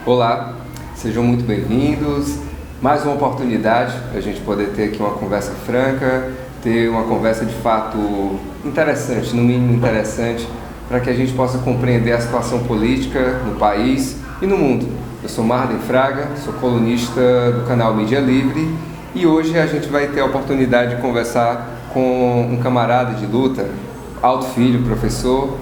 Olá, sejam muito bem-vindos. Mais uma oportunidade para a gente poder ter aqui uma conversa franca, ter uma conversa de fato interessante, no mínimo interessante, para que a gente possa compreender a situação política no país e no mundo. Eu sou Marden Fraga, sou colunista do canal Mídia Livre e hoje a gente vai ter a oportunidade de conversar com um camarada de luta, Alto Filho, professor.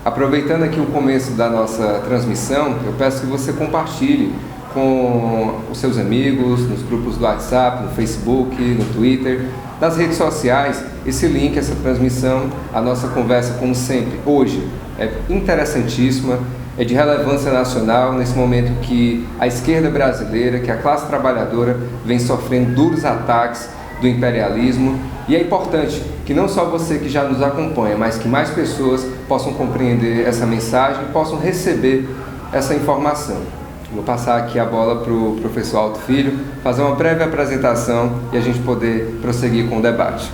Aproveitando aqui o começo da nossa transmissão, eu peço que você compartilhe com os seus amigos, nos grupos do WhatsApp, no Facebook, no Twitter, nas redes sociais, esse link, essa transmissão. A nossa conversa, como sempre, hoje é interessantíssima, é de relevância nacional, nesse momento que a esquerda brasileira, que a classe trabalhadora vem sofrendo duros ataques do imperialismo, e é importante que não só você que já nos acompanha, mas que mais pessoas possam compreender essa mensagem e possam receber essa informação. Vou passar aqui a bola para o professor Alto Filho, fazer uma breve apresentação e a gente poder prosseguir com o debate.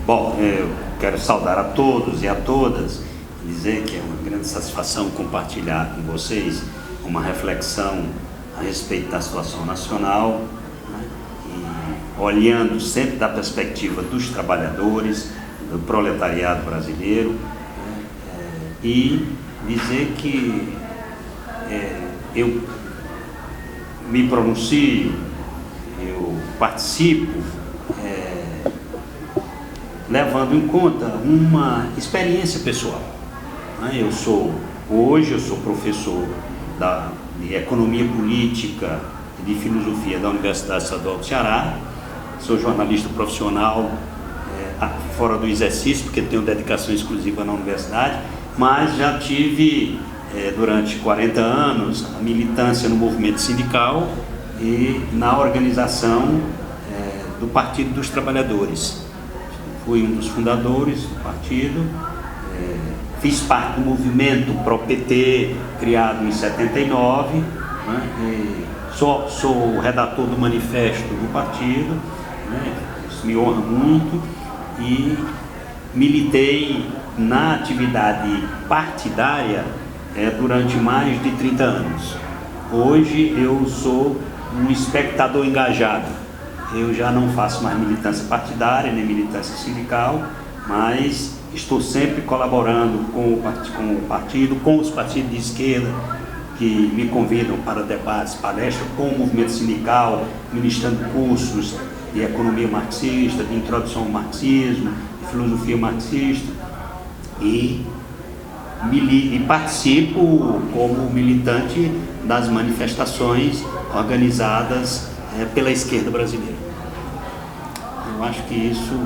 Bom, eu quero saudar a todos e a todas, dizer que é uma grande satisfação compartilhar com vocês uma reflexão a respeito da situação nacional, olhando sempre da perspectiva dos trabalhadores, do proletariado brasileiro, e dizer que eu me pronuncio, eu participo, levando em conta uma experiência pessoal. Hoje eu sou professor de Economia Política e de Filosofia da Universidade Estadual do Ceará. Sou jornalista profissional fora do exercício, porque tenho dedicação exclusiva na universidade, mas já tive durante 40 anos a militância no movimento sindical e na organização do Partido dos Trabalhadores. Fui um dos fundadores do partido, fiz parte do movimento PRO-PT, criado em 79, sou redator do manifesto do partido, isso me honra muito, e militei na atividade partidária durante mais de 30 anos. Hoje eu sou um espectador engajado. Eu já não faço mais militância partidária, nem militância sindical, mas estou sempre colaborando com o partido, com os partidos de esquerda, que me convidam para debates, palestras com o movimento sindical, ministrando cursos de economia marxista, de introdução ao marxismo, de filosofia marxista, e participo como militante das manifestações organizadas pela esquerda brasileira. Eu acho que isso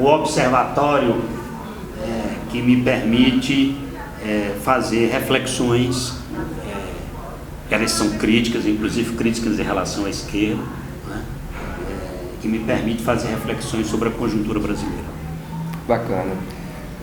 o observatório que me permite fazer reflexões, elas são críticas, inclusive críticas em relação à esquerda, que me permite fazer reflexões sobre a conjuntura brasileira. Bacana.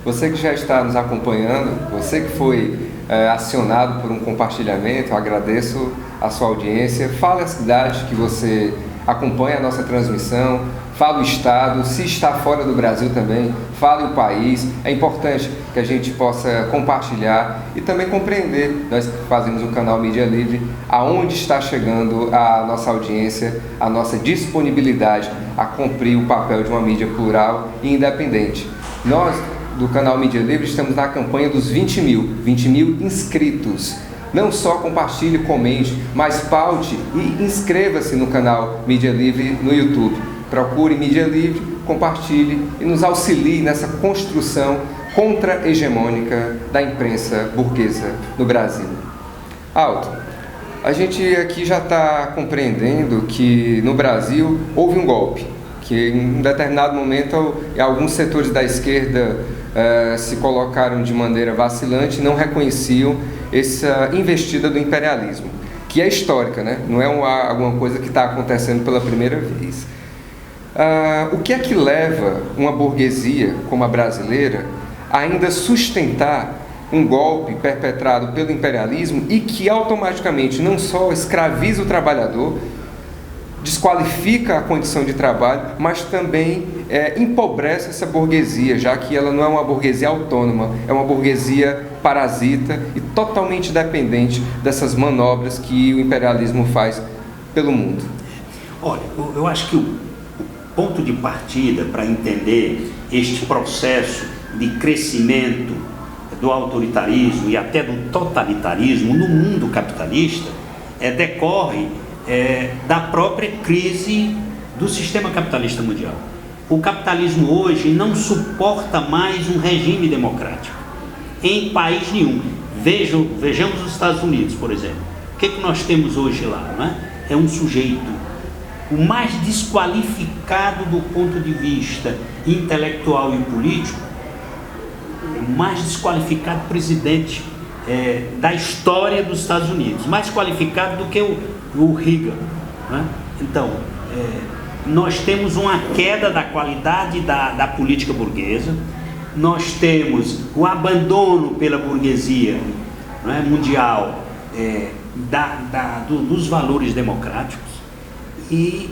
Você que já está nos acompanhando, você que foi acionado por um compartilhamento, eu agradeço a sua audiência. Fale a cidade que você acompanha a nossa transmissão, fale o estado, se está fora do Brasil também, fale o país. É importante que a gente possa compartilhar e também compreender, nós que fazemos o canal Mídia Livre, aonde está chegando a nossa audiência, a nossa disponibilidade a cumprir o papel de uma mídia plural e independente. Nós, do canal Mídia Livre, estamos na campanha dos 20 mil inscritos. Não só compartilhe, comente, mas paute e inscreva-se no canal Mídia Livre no YouTube. Procure Mídia Livre, compartilhe e nos auxilie nessa construção contra-hegemônica da imprensa burguesa no Brasil. Alto, a gente aqui já está compreendendo que no Brasil houve um golpe, que em um determinado momento alguns setores da esquerda se colocaram de maneira vacilante e não reconheciam essa investida do imperialismo, que é histórica, né? Não é alguma coisa que está acontecendo pela primeira vez. O que é que leva uma burguesia como a brasileira a ainda sustentar um golpe perpetrado pelo imperialismo e que automaticamente não só escraviza o trabalhador, desqualifica a condição de trabalho, mas também empobrece essa burguesia, já que ela não é uma burguesia autônoma, é uma burguesia parasita e totalmente dependente dessas manobras que o imperialismo faz pelo mundo. Olha, eu acho que o ponto de partida para entender este processo de crescimento do autoritarismo e até do totalitarismo no mundo capitalista decorre da própria crise do sistema capitalista mundial. O capitalismo hoje não suporta mais um regime democrático em país nenhum. Vejamos os Estados Unidos, por exemplo. O que nós temos hoje lá? Não é? É um sujeito o mais desqualificado do ponto de vista intelectual e político, o mais desqualificado presidente da história dos Estados Unidos, mais qualificado do que o Reagan, né? Então, nós temos uma queda da qualidade da política burguesa, nós temos o abandono pela burguesia, né, mundial dos valores democráticos, e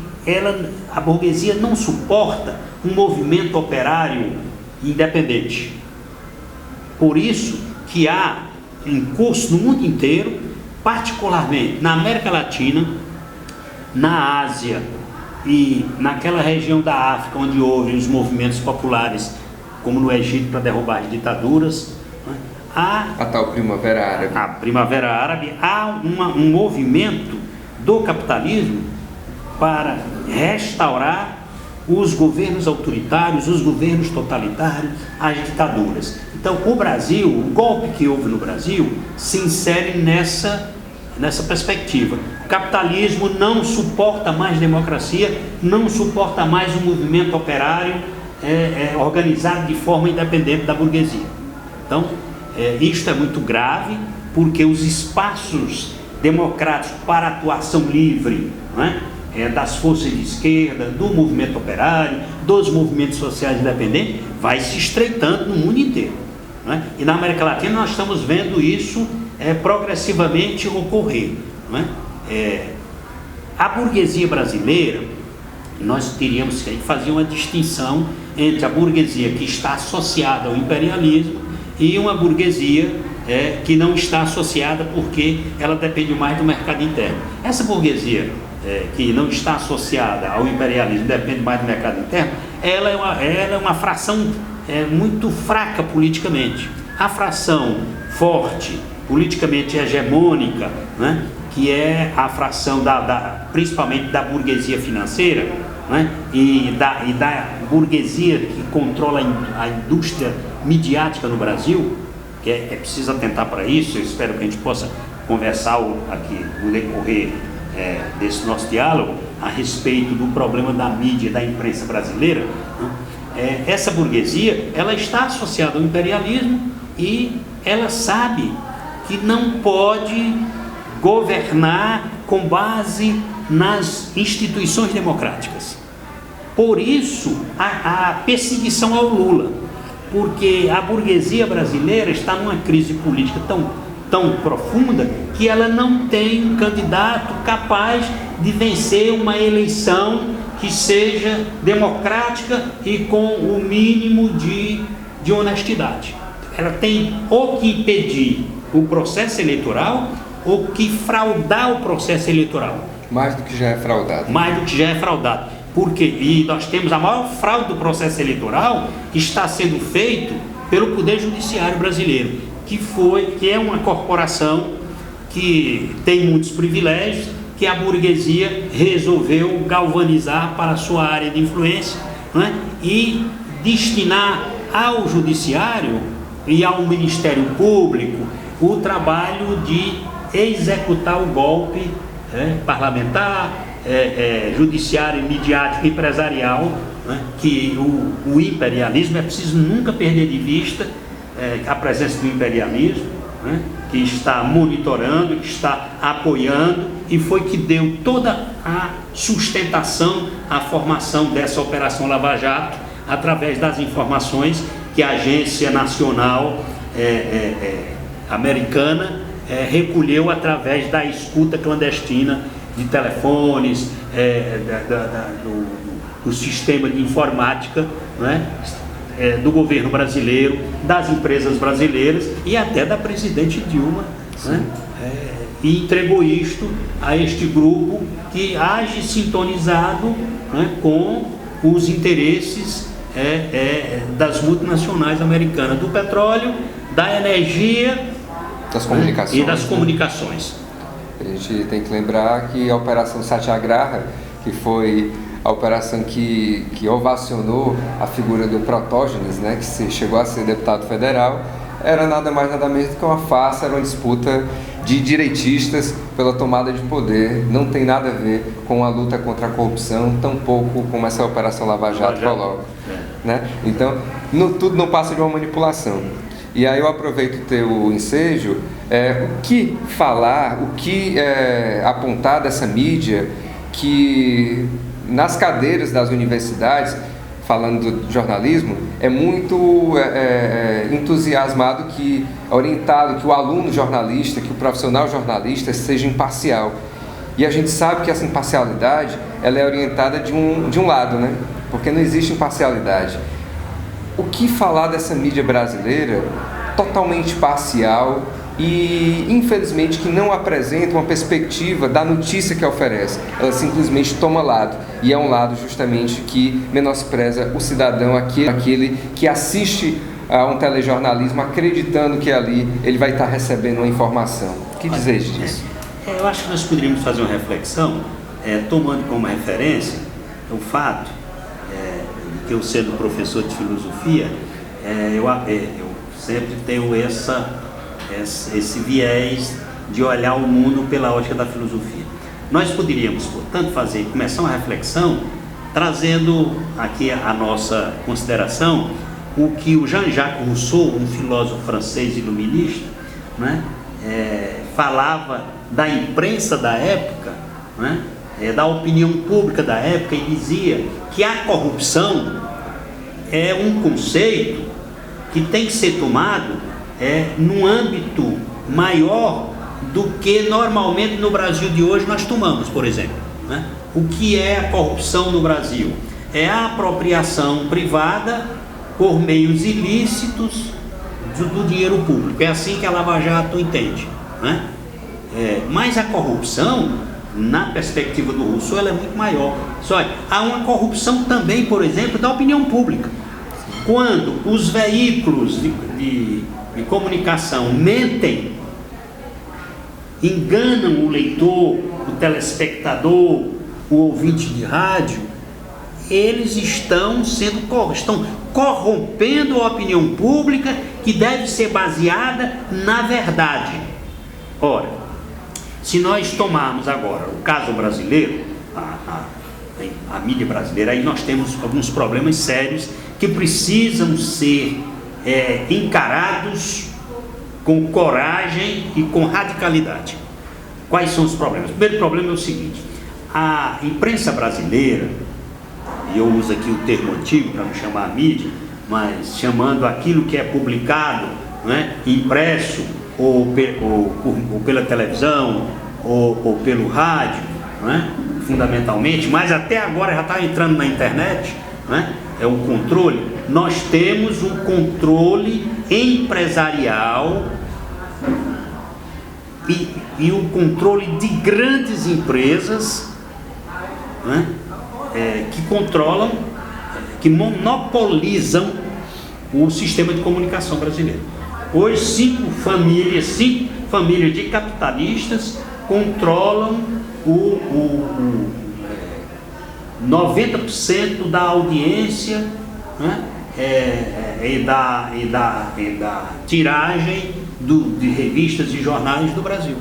a burguesia não suporta um movimento operário independente. Por isso que há em curso no mundo inteiro, particularmente na América Latina, na Ásia e naquela região da África onde houve os movimentos populares, como no Egito para derrubar as ditaduras, né? A tal Primavera Árabe. A Primavera Árabe, há um movimento do capitalismo para restaurar os governos autoritários, os governos totalitários, as ditaduras. Então, o Brasil, o golpe que houve no Brasil, se insere nessa perspectiva. O capitalismo não suporta mais democracia, não suporta mais um movimento operário organizado de forma independente da burguesia. Então, isto é muito grave, porque os espaços democráticos para atuação livre, não é? Das forças de esquerda, do movimento operário, dos movimentos sociais independentes, vai se estreitando no mundo inteiro, não é? E na América Latina nós estamos vendo isso progressivamente ocorrer, não é? A burguesia brasileira, nós teríamos que fazer uma distinção entre a burguesia que está associada ao imperialismo e uma burguesia que não está associada porque ela depende mais do mercado interno. Essa burguesia que não está associada ao imperialismo, depende mais do mercado interno, ela é uma fração muito fraca politicamente. A fração forte, politicamente hegemônica, né, que é a fração principalmente da burguesia financeira, né, e da burguesia que controla a indústria midiática no Brasil, que é preciso atentar para isso. Eu espero que a gente possa conversar aqui no decorrer desse nosso diálogo a respeito do problema da mídia, da imprensa brasileira, né? Essa burguesia, ela está associada ao imperialismo e ela sabe que não pode governar com base nas instituições democráticas. Por isso, a perseguição ao Lula, porque a burguesia brasileira está numa crise política tão profunda que ela não tem um candidato capaz de vencer uma eleição que seja democrática e com o mínimo de honestidade. Ela tem ou que impedir o processo eleitoral ou que fraudar o processo eleitoral. Mais do que já é fraudado. Mais do que já é fraudado. Por quê? E nós temos a maior fraude do processo eleitoral que está sendo feito pelo Poder Judiciário brasileiro, que é uma corporação que tem muitos privilégios, que a burguesia resolveu galvanizar para a sua área de influência, né? E destinar ao Judiciário e ao Ministério Público o trabalho de executar o golpe parlamentar, judiciário, midiático, empresarial, né? Que o imperialismo, é preciso nunca perder de vista a presença do imperialismo, né? Que está monitorando, que está apoiando, e foi que deu toda a sustentação à formação dessa Operação Lava Jato, através das informações que a Agência Nacional americana recolheu através da escuta clandestina de telefones, do sistema de informática, né? Do governo brasileiro, das empresas brasileiras e até da presidente Dilma, né? E entregou isto a este grupo que age sintonizado, né, com os interesses das multinacionais americanas, do petróleo, da energia, das comunicações, e das comunicações. A gente tem que lembrar que a Operação Satyagraha, que foi a operação que ovacionou a figura do Protógenes, né, que chegou a ser deputado federal, era nada mais nada menos do que uma farsa, era uma disputa de direitistas pela tomada de poder, não tem nada a ver com a luta contra a corrupção, tampouco como essa Operação Lava Jato coloca. Né? Então, tudo não passa de uma manipulação. E aí eu aproveito o teu ensejo, o que falar, o que apontar dessa mídia que nas cadeiras das universidades, falando do jornalismo, é muito entusiasmado, orientado que o aluno jornalista, que o profissional jornalista seja imparcial. E a gente sabe que essa imparcialidade ela é orientada de um lado, né? Porque não existe imparcialidade. O que falar dessa mídia brasileira totalmente parcial e, infelizmente, que não apresenta uma perspectiva da notícia que oferece? Ela simplesmente toma lado, e é um lado justamente que menospreza o cidadão, aquele que assiste a um telejornalismo acreditando que ali ele vai estar recebendo uma informação. O que dizer disso? Eu acho que nós poderíamos fazer uma reflexão, tomando como referência o fato que eu, sendo professor de filosofia, eu sempre tenho esse viés de olhar o mundo pela ótica da filosofia. Nós poderíamos, portanto, começar uma reflexão, trazendo aqui a nossa consideração o que o Jean-Jacques Rousseau, um filósofo francês iluminista, né, falava da imprensa da época, né, da opinião pública da época, e dizia que a corrupção é um conceito que tem que ser tomado num âmbito maior do que normalmente no Brasil de hoje nós tomamos, por exemplo, né? O que é a corrupção no Brasil? É a apropriação privada por meios ilícitos do dinheiro público. É assim que a Lava Jato entende, né? Mas a corrupção, na perspectiva do Rousseau, ela é muito maior. Só há uma corrupção também, por exemplo, da opinião pública. Quando os veículos de comunicação mentem, enganam o leitor, o telespectador, o ouvinte de rádio, eles estão corrompendo a opinião pública, que deve ser baseada na verdade. Ora, se nós tomarmos agora o caso brasileiro, a mídia brasileira, aí nós temos alguns problemas sérios que precisam ser encarados com coragem e com radicalidade. Quais são os problemas? O primeiro problema é o seguinte: a imprensa brasileira, e eu uso aqui o termo antigo para não chamar a mídia, mas chamando aquilo que é publicado, né, impresso, ou pela televisão, ou pelo rádio, né, fundamentalmente, mas até agora já está entrando na internet, né, é o controle. Nós temos um controle empresarial e o controle de grandes empresas, né, que controlam, que monopolizam o sistema de comunicação brasileiro. Hoje, cinco famílias de capitalistas controlam 90% da audiência, né, e da tiragem de revistas e jornais do Brasil.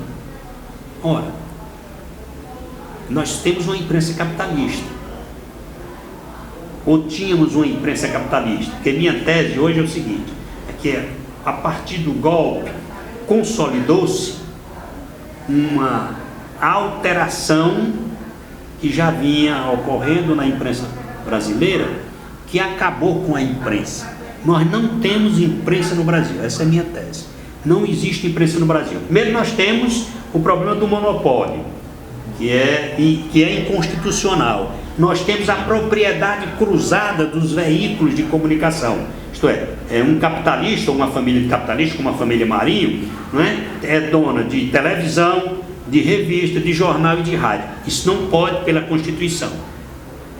Ora, nós temos uma imprensa capitalista, ou tínhamos uma imprensa capitalista, porque minha tese hoje é o seguinte: que a partir do golpe consolidou-se uma alteração que já vinha ocorrendo na imprensa brasileira, que acabou com a imprensa. Nós não temos imprensa no Brasil, essa é a minha tese. Não existe imprensa no Brasil. Primeiro, nós temos o problema do monopólio. que é inconstitucional. Nós temos a propriedade cruzada dos veículos de comunicação. Isto é um capitalista, ou uma família de capitalistas, como a família Marinho, não é dona de televisão, de revista, de jornal e de rádio. Isso não pode pela Constituição.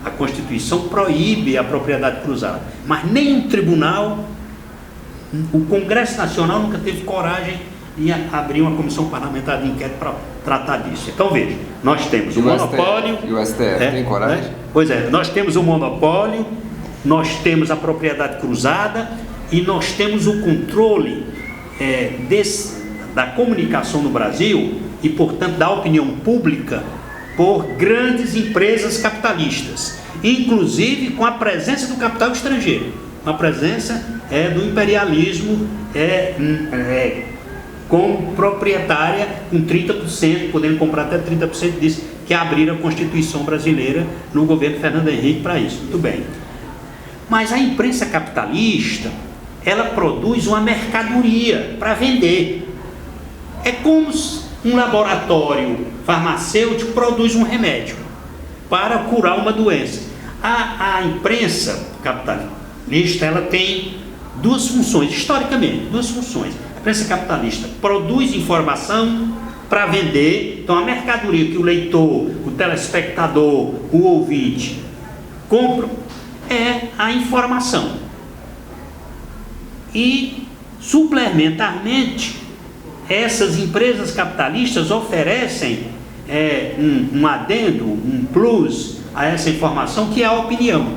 A Constituição proíbe a propriedade cruzada. Mas nenhum tribunal, o Congresso Nacional nunca teve coragem de abrir uma comissão parlamentar de inquérito para tratar disso. Então veja, nós temos o monopólio... E o STF tem coragem? Pois é, nós temos o monopólio, nós temos a propriedade cruzada e nós temos o controle da comunicação no Brasil e, portanto, da opinião pública por grandes empresas capitalistas, inclusive com a presença do capital estrangeiro, a presença do imperialismo como proprietária, com 30%, podendo comprar até 30% disso, que abriram a Constituição brasileira no governo Fernando Henrique para isso. Muito bem. Mas a imprensa capitalista, ela produz uma mercadoria para vender. É como um laboratório farmacêutico produz um remédio para curar uma doença. A imprensa capitalista, ela tem duas funções, historicamente, duas funções. A imprensa capitalista produz informação para vender. Então a mercadoria que o leitor, o telespectador, o ouvinte compram é a informação. E suplementarmente, essas empresas capitalistas oferecem um adendo, um plus a essa informação, que é a opinião.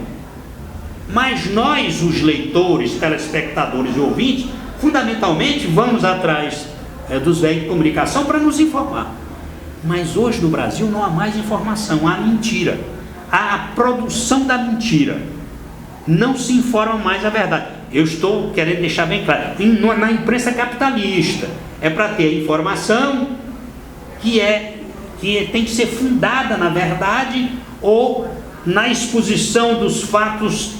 Mas nós, os leitores, telespectadores e ouvintes, fundamentalmente vamos atrás dos veículos de comunicação para nos informar. Mas hoje no Brasil não há mais informação, há mentira, há a produção da mentira. Não se informa mais a verdade. Eu estou querendo deixar bem claro, na imprensa capitalista é para ter informação que tem que ser fundada na verdade ou na exposição dos fatos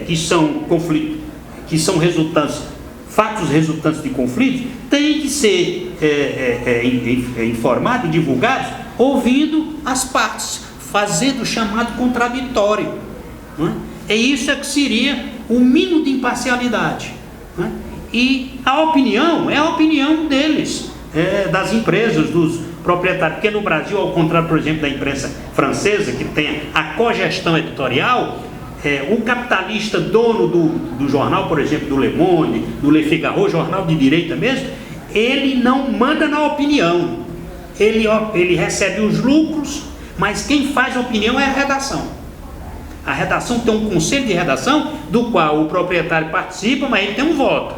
que são resultantes, fatos resultantes de conflitos, tem que ser informado, divulgado, ouvindo as partes, fazendo o chamado contraditório. Não é? Isso que seria o mínimo de imparcialidade. Não é? E a opinião é a opinião deles, das empresas, dos proprietários, porque no Brasil, ao contrário, por exemplo, da imprensa francesa, que tem a cogestão editorial, o capitalista dono do jornal, por exemplo, do Le Monde, do Le Figaro, jornal de direita mesmo, ele não manda na opinião, ele recebe os lucros, mas quem faz a opinião é a redação. A redação tem um conselho de redação, do qual o proprietário participa, mas ele tem um voto.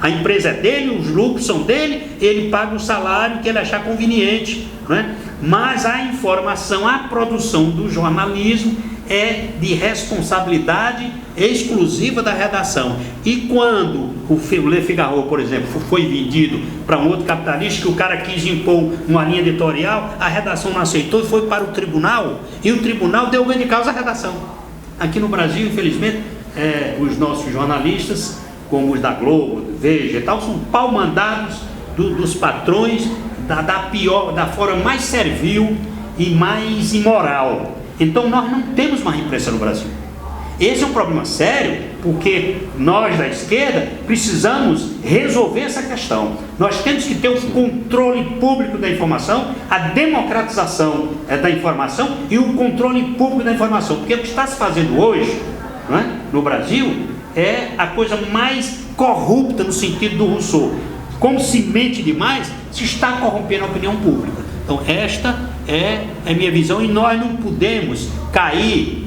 A empresa é dele, os lucros são dele, ele paga o salário que ele achar conveniente, não é? Mas a informação, a produção do jornalismo é de responsabilidade exclusiva da redação. E quando o Le Figaro, por exemplo, foi vendido para um outro capitalista, que o cara quis impor uma linha editorial, a redação não aceitou e foi para o tribunal, e o tribunal deu ganho de causa à redação. Aqui no Brasil, infelizmente, os nossos jornalistas, como os da Globo, Veja e tal, são pau-mandados dos patrões da forma mais servil e mais imoral. Então nós não temos mais imprensa no Brasil. Esse é um problema sério, porque nós da esquerda precisamos resolver essa questão. Nós temos que ter o controle público da informação, a democratização da informação e o controle público da informação, porque o que está se fazendo hoje, não é, no Brasil, é a coisa mais corrupta no sentido do Rousseau. Como se mente demais, se está corrompendo a opinião pública. Então esta é a minha visão, e nós não podemos cair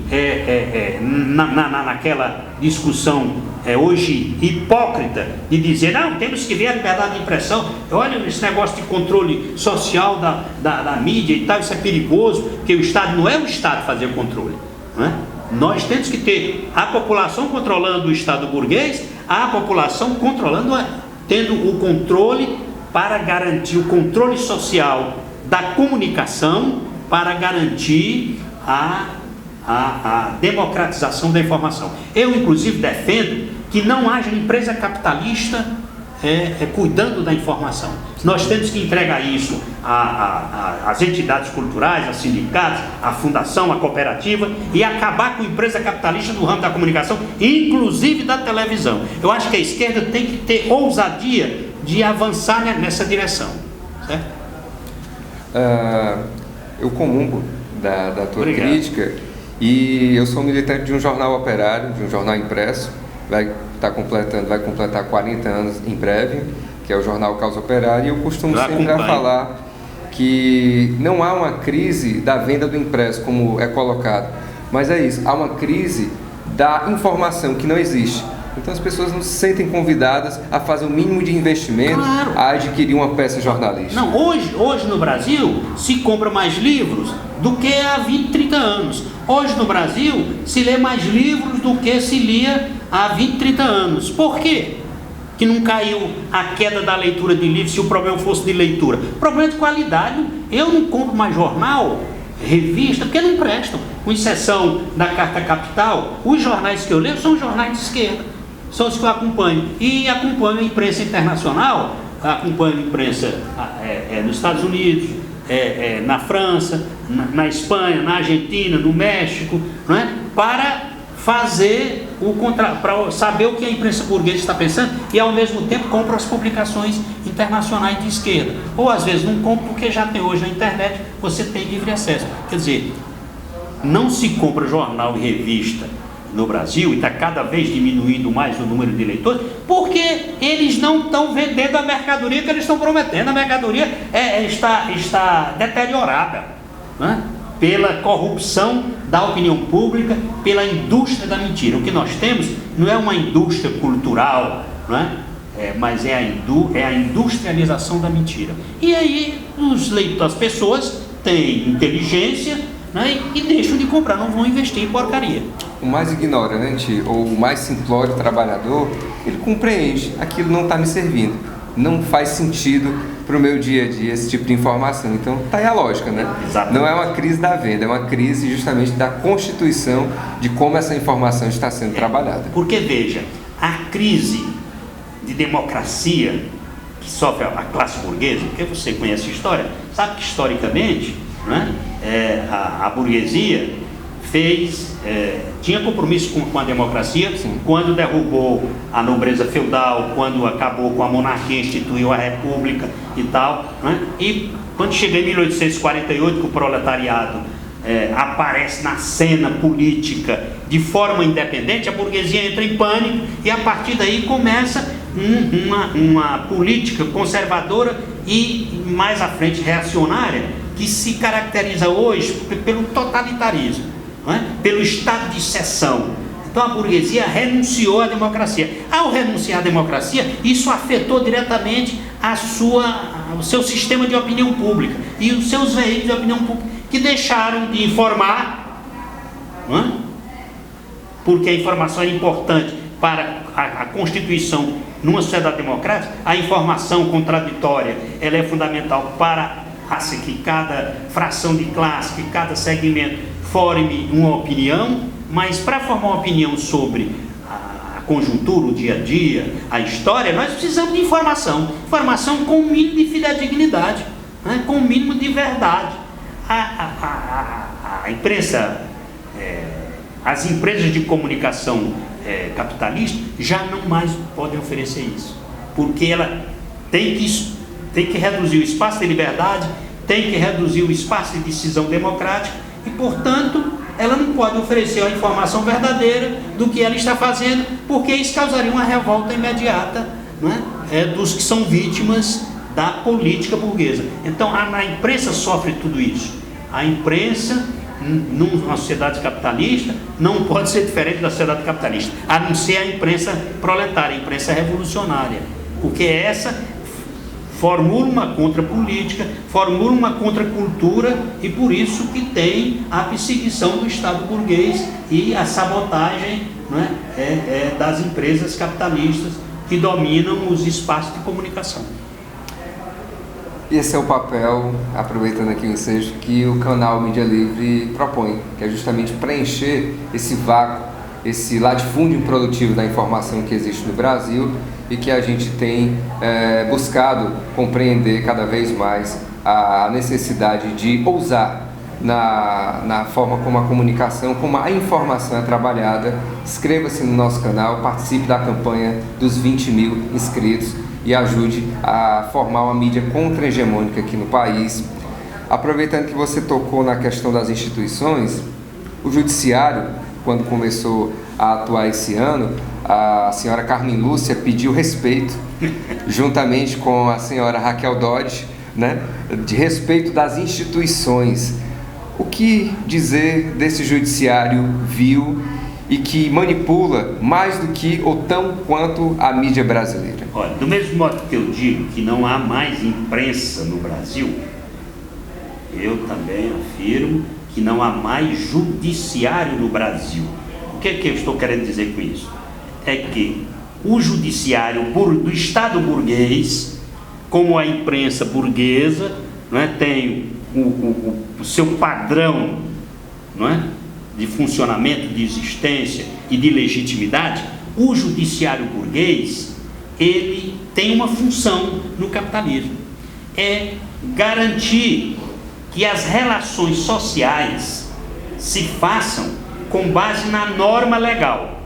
naquela discussão hoje hipócrita de dizer, não, temos que ver a liberdade de impressão. Olha esse negócio de controle social da mídia e tal, isso é perigoso, porque o Estado não é o Estado fazer o controle, não é? Nós temos que ter a população controlando o Estado burguês, a população tendo o controle para garantir o controle social da comunicação, para garantir a democratização da informação. Eu, inclusive, defendo que não haja empresa capitalista cuidando da informação. Nós temos que entregar isso às entidades culturais, aos sindicatos, à fundação, à cooperativa, e acabar com a empresa capitalista no ramo da comunicação, inclusive da televisão. Eu acho que a esquerda tem que ter ousadia de avançar nessa direção, certo? Eu comungo da tua Obrigado. crítica, e eu sou militante de um jornal operário, de um jornal impresso, vai completar 40 anos em breve, que é o jornal Causa Operária, e eu costumo sempre falar que não há uma crise da venda do impresso, como é colocado, mas é isso, há uma crise da informação que não existe. Então as pessoas não se sentem convidadas a fazer o mínimo de investimento, claro, a adquirir uma peça jornalística. Não, hoje no Brasil se compra mais livros do que há 20, 30 anos. Hoje no Brasil se lê mais livros do que se lia há 20, 30 anos. Por quê? Que não caiu a queda da leitura de livros, se o problema fosse de leitura. Problema de qualidade. Eu não compro mais jornal, revista, porque não prestam. Com exceção da Carta Capital, os jornais que eu leio são jornais de esquerda. São os que eu acompanho. E acompanho a imprensa internacional, acompanho a imprensa nos Estados Unidos, na França, na Espanha, na Argentina, no México, não é? Para fazer para saber o que a imprensa burguesa está pensando, e ao mesmo tempo compro as publicações internacionais de esquerda. Ou às vezes não compro, porque já tem hoje na internet, você tem livre acesso. Quer dizer, não se compra jornal e revista no Brasil, e está cada vez diminuindo mais o número de leitores, porque eles não estão vendendo a mercadoria que eles estão prometendo. A mercadoria está deteriorada, né? Pela corrupção da opinião pública, pela indústria da mentira. O que nós temos não é uma indústria cultural, não é? Mas é a industrialização da mentira. E aí as pessoas têm inteligência, né, e deixam de comprar, não vão investir em porcaria. O mais ignorante ou o mais simplório trabalhador, ele compreende, aquilo não está me servindo, não faz sentido para o meu dia a dia esse tipo de informação. Então está aí a lógica, né? Exatamente. Não é uma crise da venda, é uma crise justamente da constituição de como essa informação está sendo trabalhada. Porque veja, a crise de democracia que sofre a classe burguesa, porque você conhece a história, sabe que historicamente, né, a burguesia tinha compromisso com a democracia. Sim. Quando derrubou a nobreza feudal, quando acabou com a monarquia, instituiu a república e tal, né? E quando chega em 1848, que o proletariado aparece na cena política de forma independente, a burguesia entra em pânico, e a partir daí começa uma política conservadora e mais à frente reacionária, que se caracteriza hoje pelo totalitarismo, não é? Pelo estado de exceção. Então a burguesia renunciou à democracia. Ao renunciar à democracia, isso afetou diretamente o seu sistema de opinião pública e os seus veículos de opinião pública, que deixaram de informar, não é? Porque a informação é importante para a constituição numa sociedade democrática. A informação contraditória, ela é fundamental para que cada fração de classe, que cada segmento forme uma opinião, mas para formar uma opinião sobre a conjuntura, o dia a dia, a história, nós precisamos de informação com um mínimo de fidedignidade, né? Com um mínimo de verdade. A imprensa, as empresas de comunicação capitalista já não mais podem oferecer isso, porque ela tem que reduzir o espaço de liberdade, tem que reduzir o espaço de decisão democrática, e portanto ela não pode oferecer a informação verdadeira do que ela está fazendo, porque isso causaria uma revolta imediata, né, dos que são vítimas da política burguesa. Então a imprensa sofre tudo isso. A imprensa numa sociedade capitalista não pode ser diferente da sociedade capitalista, a não ser a imprensa proletária, a imprensa revolucionária, porque essa formula uma contra-política, formula uma contra-cultura, e por isso que tem a perseguição do Estado burguês e a sabotagem, não é, das empresas capitalistas que dominam os espaços de comunicação. Esse é o papel, aproveitando aqui o ensejo, que o canal Mídia Livre propõe, que é justamente preencher esse vácuo esse latifúndio improdutivo da informação que existe no Brasil e que a gente tem buscado compreender cada vez mais a necessidade de ousar na forma como a comunicação, como a informação é trabalhada. Inscreva-se no nosso canal, participe da campanha dos 20 mil inscritos e ajude a formar uma mídia contra-hegemônica aqui no país. Aproveitando que você tocou na questão das instituições, o Judiciário, quando começou a atuar esse ano, a senhora Carmen Lúcia pediu respeito, juntamente com a senhora Raquel Dodge, né, de respeito das instituições. O que dizer desse judiciário vil e que manipula mais do que ou tão quanto a mídia brasileira? Olha, do mesmo modo que eu digo que não há mais imprensa no Brasil, eu também afirmo que não há mais judiciário no Brasil. O que eu estou querendo dizer com isso? É que o judiciário do Estado burguês, como a imprensa burguesa, não é, tem o seu padrão, não é, de funcionamento, de existência e de legitimidade. O judiciário burguês, ele tem uma função no capitalismo, é garantir que as relações sociais se façam com base na norma legal.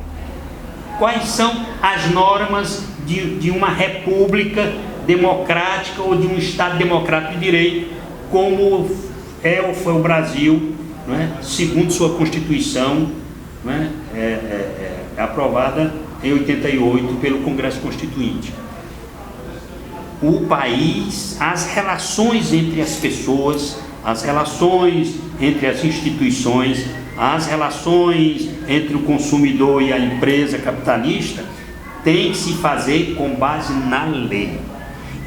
Quais são as normas de uma república democrática ou de um Estado democrático de direito, como é ou foi o Brasil, não é? Segundo sua Constituição, não é? Aprovada em 88 pelo Congresso Constituinte. O país, as relações entre as pessoas, as relações entre as instituições, as relações entre o consumidor e a empresa capitalista tem que se fazer com base na lei.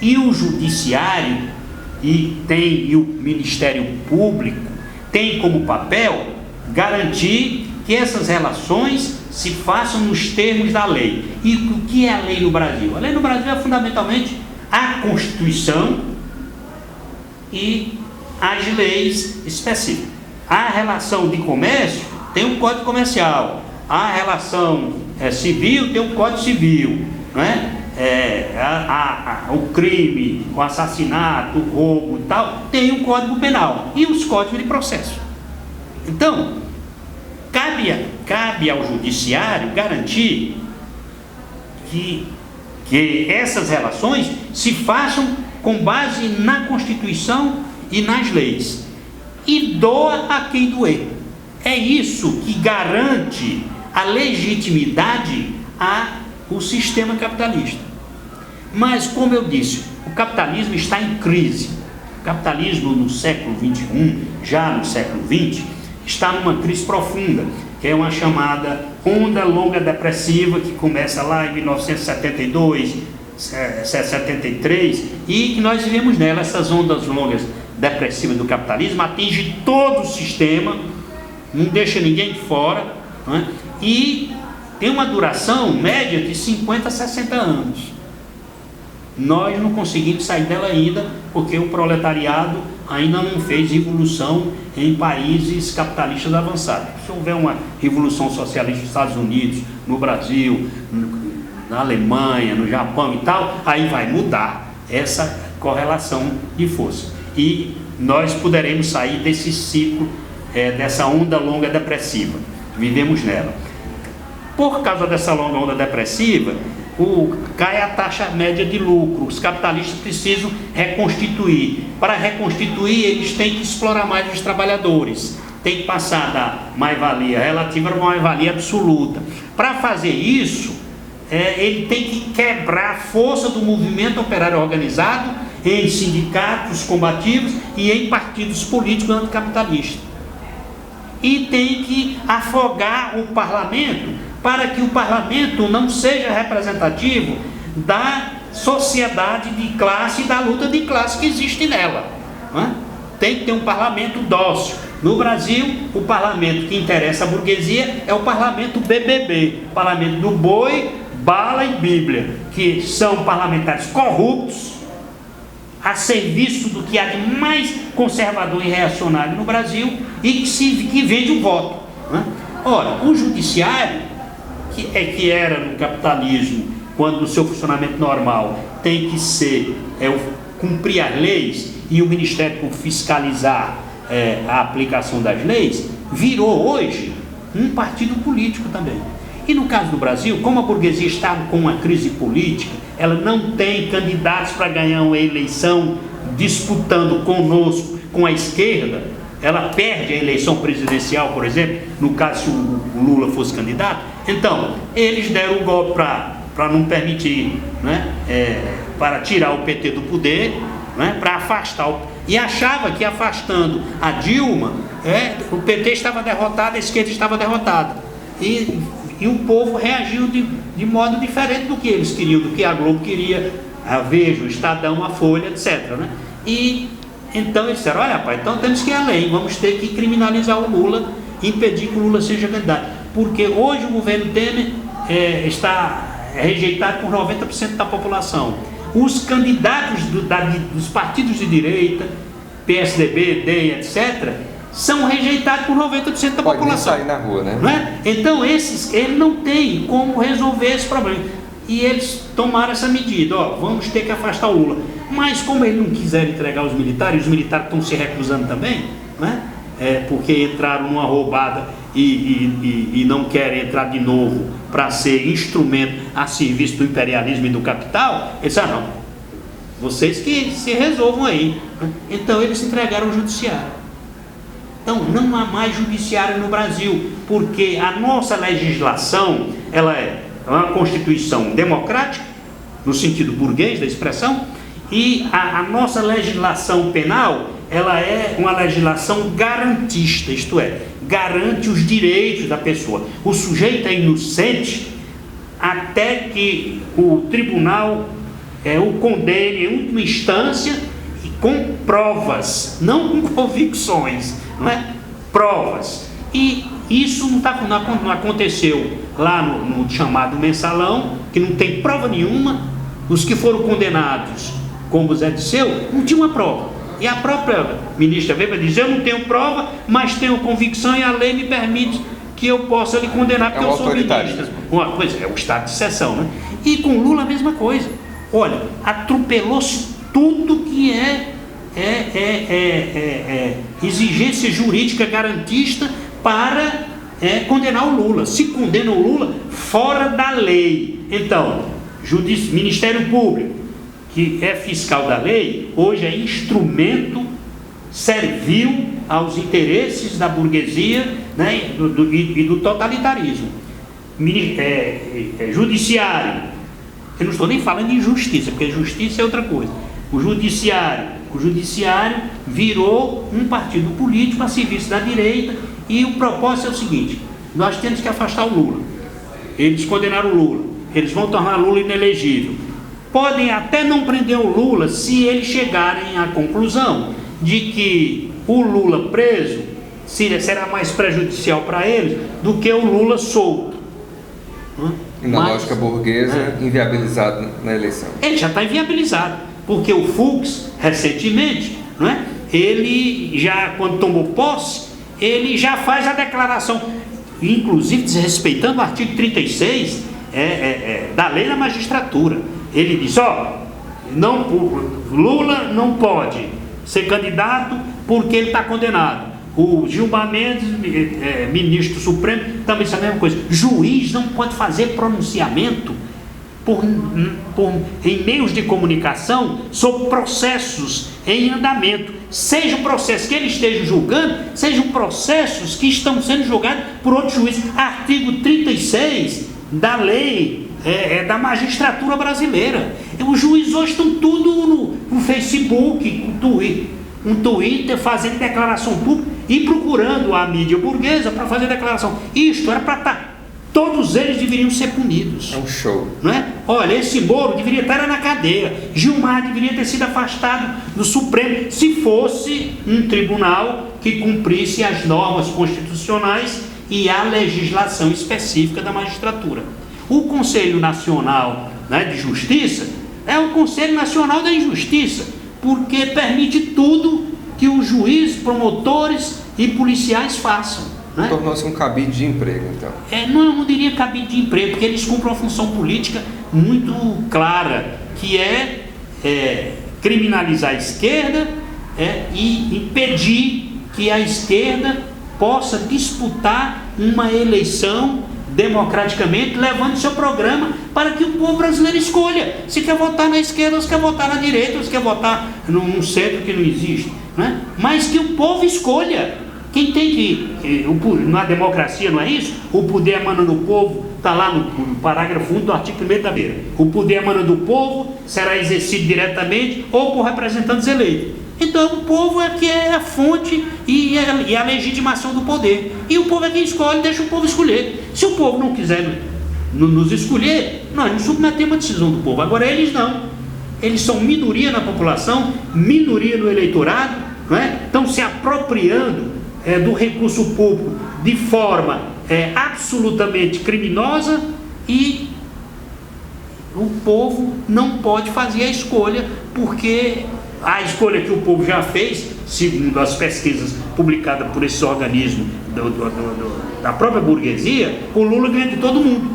E o judiciário e o Ministério Público tem como papel garantir que essas relações se façam nos termos da lei. E o que é a lei no Brasil? A lei no Brasil é fundamentalmente a Constituição e as leis específicas. A relação de comércio tem um Código Comercial, a relação civil tem um Código Civil, não é? O crime, o assassinato, o roubo e tal, tem um Código Penal e os códigos de processo. Então, cabe ao judiciário garantir que essas relações se façam com base na Constituição e nas leis. E doa a quem doer. É isso que garante a legitimidade ao sistema capitalista. Mas, como eu disse, o capitalismo está em crise. O capitalismo no século XXI, já no século XX, está numa crise profunda, que é uma chamada onda longa depressiva, que começa lá em 1972, 73, e que nós vivemos nela. Essas ondas longas depressivas do capitalismo atingem todo o sistema, não deixa ninguém de fora, não é? E tem uma duração média de 50 a 60 anos. Nós não conseguimos sair dela ainda, porque o proletariado ainda não fez revolução em países capitalistas avançados. Se houver uma revolução socialista nos Estados Unidos, no Brasil, na Alemanha, no Japão e tal, aí vai mudar essa correlação de força. E nós poderemos sair desse ciclo, dessa onda longa depressiva. Vivemos nela. Por causa dessa longa onda depressiva, cai a taxa média de lucro. Os capitalistas precisam reconstituir. Para reconstituir, eles têm que explorar mais os trabalhadores. Tem que passar da mais-valia relativa a uma mais-valia absoluta. Para fazer isso, ele tem que quebrar a força do movimento operário organizado em sindicatos combativos e em partidos políticos anticapitalistas. E tem que afogar o parlamento, para que o parlamento não seja representativo da sociedade de classe e da luta de classe que existe nela, não é? Tem que ter um parlamento dócil. No Brasil, o parlamento que interessa a burguesia é o parlamento BBB, parlamento do boi, bala e bíblia, que são parlamentares corruptos, a serviço do que há de mais conservador e reacionário no Brasil, e que vende o voto, não é? Ora, o judiciário que era no capitalismo, quando no seu funcionamento normal tem que ser cumprir as leis e o Ministério Público fiscalizar a aplicação das leis, virou hoje um partido político também. E no caso do Brasil, como a burguesia está com uma crise política, ela não tem candidatos para ganhar uma eleição disputando conosco, com a esquerda, ela perde a eleição presidencial, por exemplo, no caso se o Lula fosse candidato. Então, eles deram o golpe para não permitir, né, para tirar o PT do poder, né, para afastar e achava que afastando a Dilma, o PT estava derrotado, a esquerda estava derrotada. E o povo reagiu de modo diferente do que eles queriam, do que a Globo queria, a Veja, o Estadão, a Folha, etc. Né? E então eles disseram, olha, rapaz, então temos que ir além, vamos ter que criminalizar o Lula, impedir que o Lula seja candidato. Porque hoje o governo Temer está rejeitado por 90% da população. Os candidatos dos partidos de direita, PSDB, DEM, etc., são rejeitados por 90% da população. Sair na rua, né? Não é? Então, ele não tem como resolver esse problema. E eles tomaram essa medida, vamos ter que afastar o Lula. Mas como eles não quiseram entregar os militares estão se recusando também, né? Porque entraram numa roubada e não querem entrar de novo para ser instrumento a serviço do imperialismo e do capital, eles disseram, não, vocês que se resolvam aí. Então eles entregaram ao judiciário. Então não há mais judiciário no Brasil, porque a nossa legislação, ela é uma Constituição democrática, no sentido burguês da expressão, e a nossa legislação penal, ela é uma legislação garantista, isto é, garante os direitos da pessoa. O sujeito é inocente até que o tribunal o condene em última instância com provas, não com convicções, não é? Provas. E isso não aconteceu lá no chamado mensalão, que não tem prova nenhuma. Os que foram condenados, como Zé Disseu, não tinha uma prova. E a própria ministra Weber diz, eu não tenho prova, mas tenho convicção e a lei me permite que eu possa lhe condenar porque eu sou ministra. Pois é, o estado de exceção, né? E com Lula a mesma coisa. Olha, atropelou-se tudo que exigência jurídica garantista para condenar o Lula. Se condena o Lula fora da lei. Então, Ministério Público, que é fiscal da lei, hoje é instrumento servil aos interesses da burguesia, né, e do totalitarismo. Judiciário, eu não estou nem falando em justiça, porque justiça é outra coisa. O judiciário virou um partido político a serviço da direita, e o propósito é o seguinte: nós temos que afastar o Lula. Eles condenaram o Lula, eles vão tornar o Lula inelegível. Podem até não prender o Lula se eles chegarem à conclusão de que o Lula preso será mais prejudicial para eles do que o Lula solto. E na lógica burguesa, inviabilizado na eleição. Ele já está inviabilizado, porque o Fux, recentemente, não é? Ele já, quando tomou posse, ele já faz a declaração, inclusive desrespeitando o artigo 36 da lei da magistratura. Ele diz, Lula não pode ser candidato porque ele está condenado. O Gilmar Mendes, ministro supremo, também disse a mesma coisa. Juiz não pode fazer pronunciamento em meios de comunicação sobre processos em andamento. Seja o processo que ele esteja julgando, sejam processos que estão sendo julgados por outro juiz. Artigo 36 da lei da magistratura brasileira. Os juízes hoje estão tudo no Facebook, no Twitter, fazendo declaração pública e procurando a mídia burguesa para fazer declaração. Isto era para estar. Todos eles deveriam ser punidos. É um show. Não é? Olha, esse Moro deveria estar na cadeia. Gilmar deveria ter sido afastado do Supremo se fosse um tribunal que cumprisse as normas constitucionais e a legislação específica da magistratura. O Conselho Nacional, né, de Justiça é o Conselho Nacional da Injustiça, porque permite tudo que os juízes, promotores e policiais façam. Né? Tornou-se um cabide de emprego, então. Não diria cabide de emprego, porque eles cumprem uma função política muito clara, que é criminalizar a esquerda e impedir que a esquerda possa disputar uma eleição democraticamente, levando seu programa para que o povo brasileiro escolha se quer votar na esquerda, ou se quer votar na direita, ou se quer votar num centro que não existe, né? Mas que o povo escolha. Quem tem na democracia não é isso? O poder emana do povo, está lá no parágrafo 1 do artigo 1º da beira. O poder emana do povo, será exercido diretamente ou por representantes eleitos. Então o povo é que é a fonte e a legitimação do poder. E o povo é quem escolhe, deixa o povo escolher. Se o povo não quiser nos escolher, nós não submetemos a decisão do povo. Agora eles não. Eles são minoria na população, minoria no eleitorado, não é? Estão se apropriando do recurso público de forma absolutamente criminosa, e o povo não pode fazer a escolha, porque a escolha que o povo já fez, segundo as pesquisas publicadas por esses organismos da própria burguesia, o Lula ganha de todo mundo.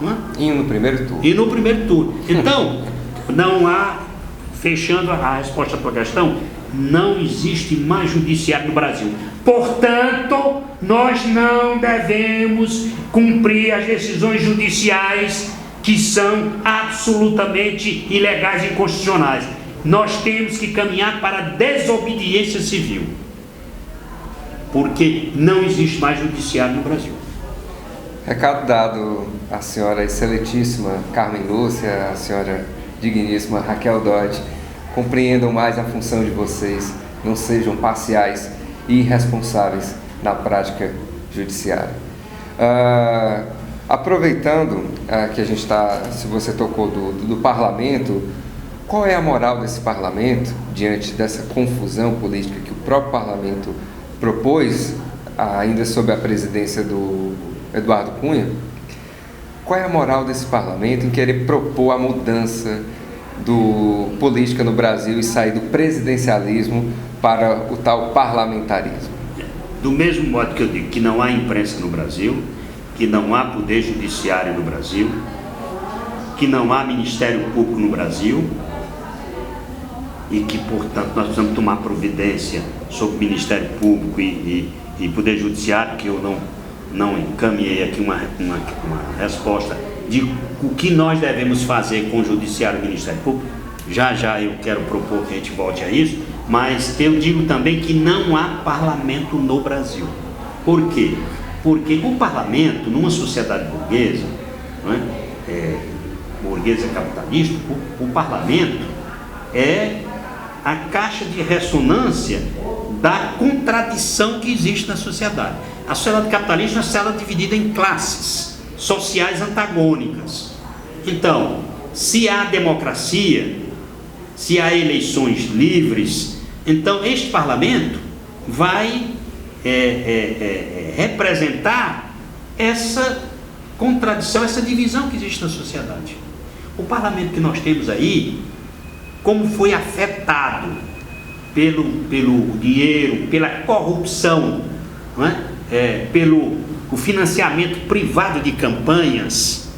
Não é? E no primeiro turno. Então, não há, fechando a resposta à tua questão, não existe mais judiciário no Brasil. Portanto, nós não devemos cumprir as decisões judiciais que são absolutamente ilegais e inconstitucionais. Nós temos que caminhar para a desobediência civil, porque não existe mais judiciário no Brasil. Recado dado à senhora excelentíssima Carmen Lúcia, à senhora digníssima Raquel Dodge. Compreendam mais a função de vocês, não sejam parciais e irresponsáveis na prática judiciária. Aproveitando que a gente está, se você tocou do parlamento, qual é a moral desse parlamento diante dessa confusão política que o próprio parlamento propôs, ainda sob a presidência do Eduardo Cunha? Qual é a moral desse parlamento em querer propor a mudança do política no Brasil e sair do presidencialismo para o tal parlamentarismo? Do mesmo modo que eu digo que não há imprensa no Brasil, que não há poder judiciário no Brasil, que não há Ministério Público no Brasil, e que, portanto, nós precisamos tomar providência sobre o Ministério Público e Poder Judiciário, que eu não encaminhei aqui uma resposta de o que nós devemos fazer com o Judiciário e o Ministério Público. Já eu quero propor que a gente volte a isso, mas eu digo também que não há parlamento no Brasil. Por quê? Porque o parlamento, numa sociedade burguesa, não é? Burguesa capitalista, o parlamento é a caixa de ressonância da contradição que existe na sociedade. A sociedade capitalista é uma sociedade dividida em classes sociais antagônicas. Então, se há democracia, se há eleições livres, então este parlamento vai representar essa contradição, essa divisão que existe na sociedade. O parlamento que nós temos aí, como foi afetado pelo dinheiro, pela corrupção, não é? Pelo financiamento privado de campanhas,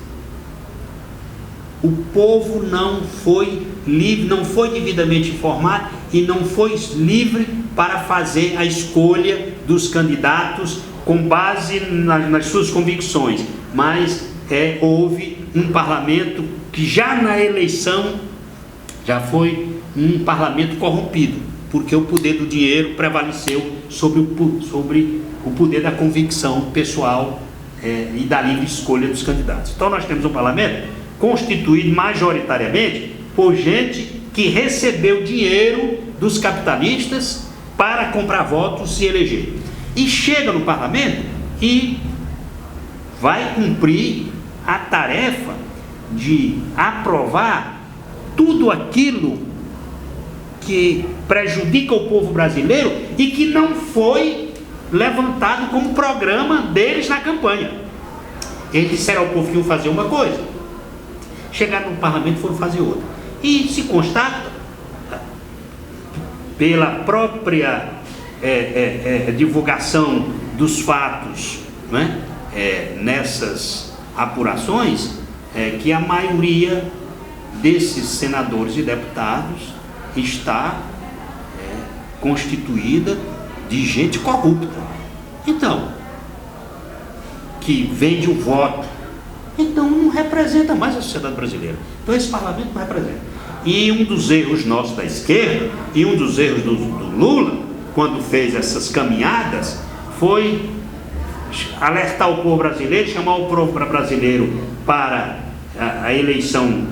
o povo não foi livre, não foi devidamente informado e não foi livre para fazer a escolha dos candidatos com base nas suas convicções, mas houve um parlamento que já na eleição já foi um parlamento corrompido, porque o poder do dinheiro prevaleceu sobre o poder da convicção pessoal e da livre escolha dos candidatos. Então nós temos um parlamento constituído majoritariamente por gente que recebeu dinheiro dos capitalistas para comprar votos e se eleger. E chega no parlamento e vai cumprir a tarefa de aprovar tudo aquilo que prejudica o povo brasileiro e que não foi levantado como programa deles na campanha. Eles disseram ao povo que iam fazer uma coisa, chegaram no parlamento e foram fazer outra. E se constata, pela própria divulgação dos fatos, né, nessas apurações, é que a maioria desses senadores e deputados está constituída de gente corrupta. Então, que vende o voto, então não representa mais a sociedade brasileira. Então esse parlamento não representa. E um dos erros nossos da esquerda, e um dos erros do Lula, quando fez essas caminhadas, foi alertar o povo brasileiro, chamar o povo brasileiro para a eleição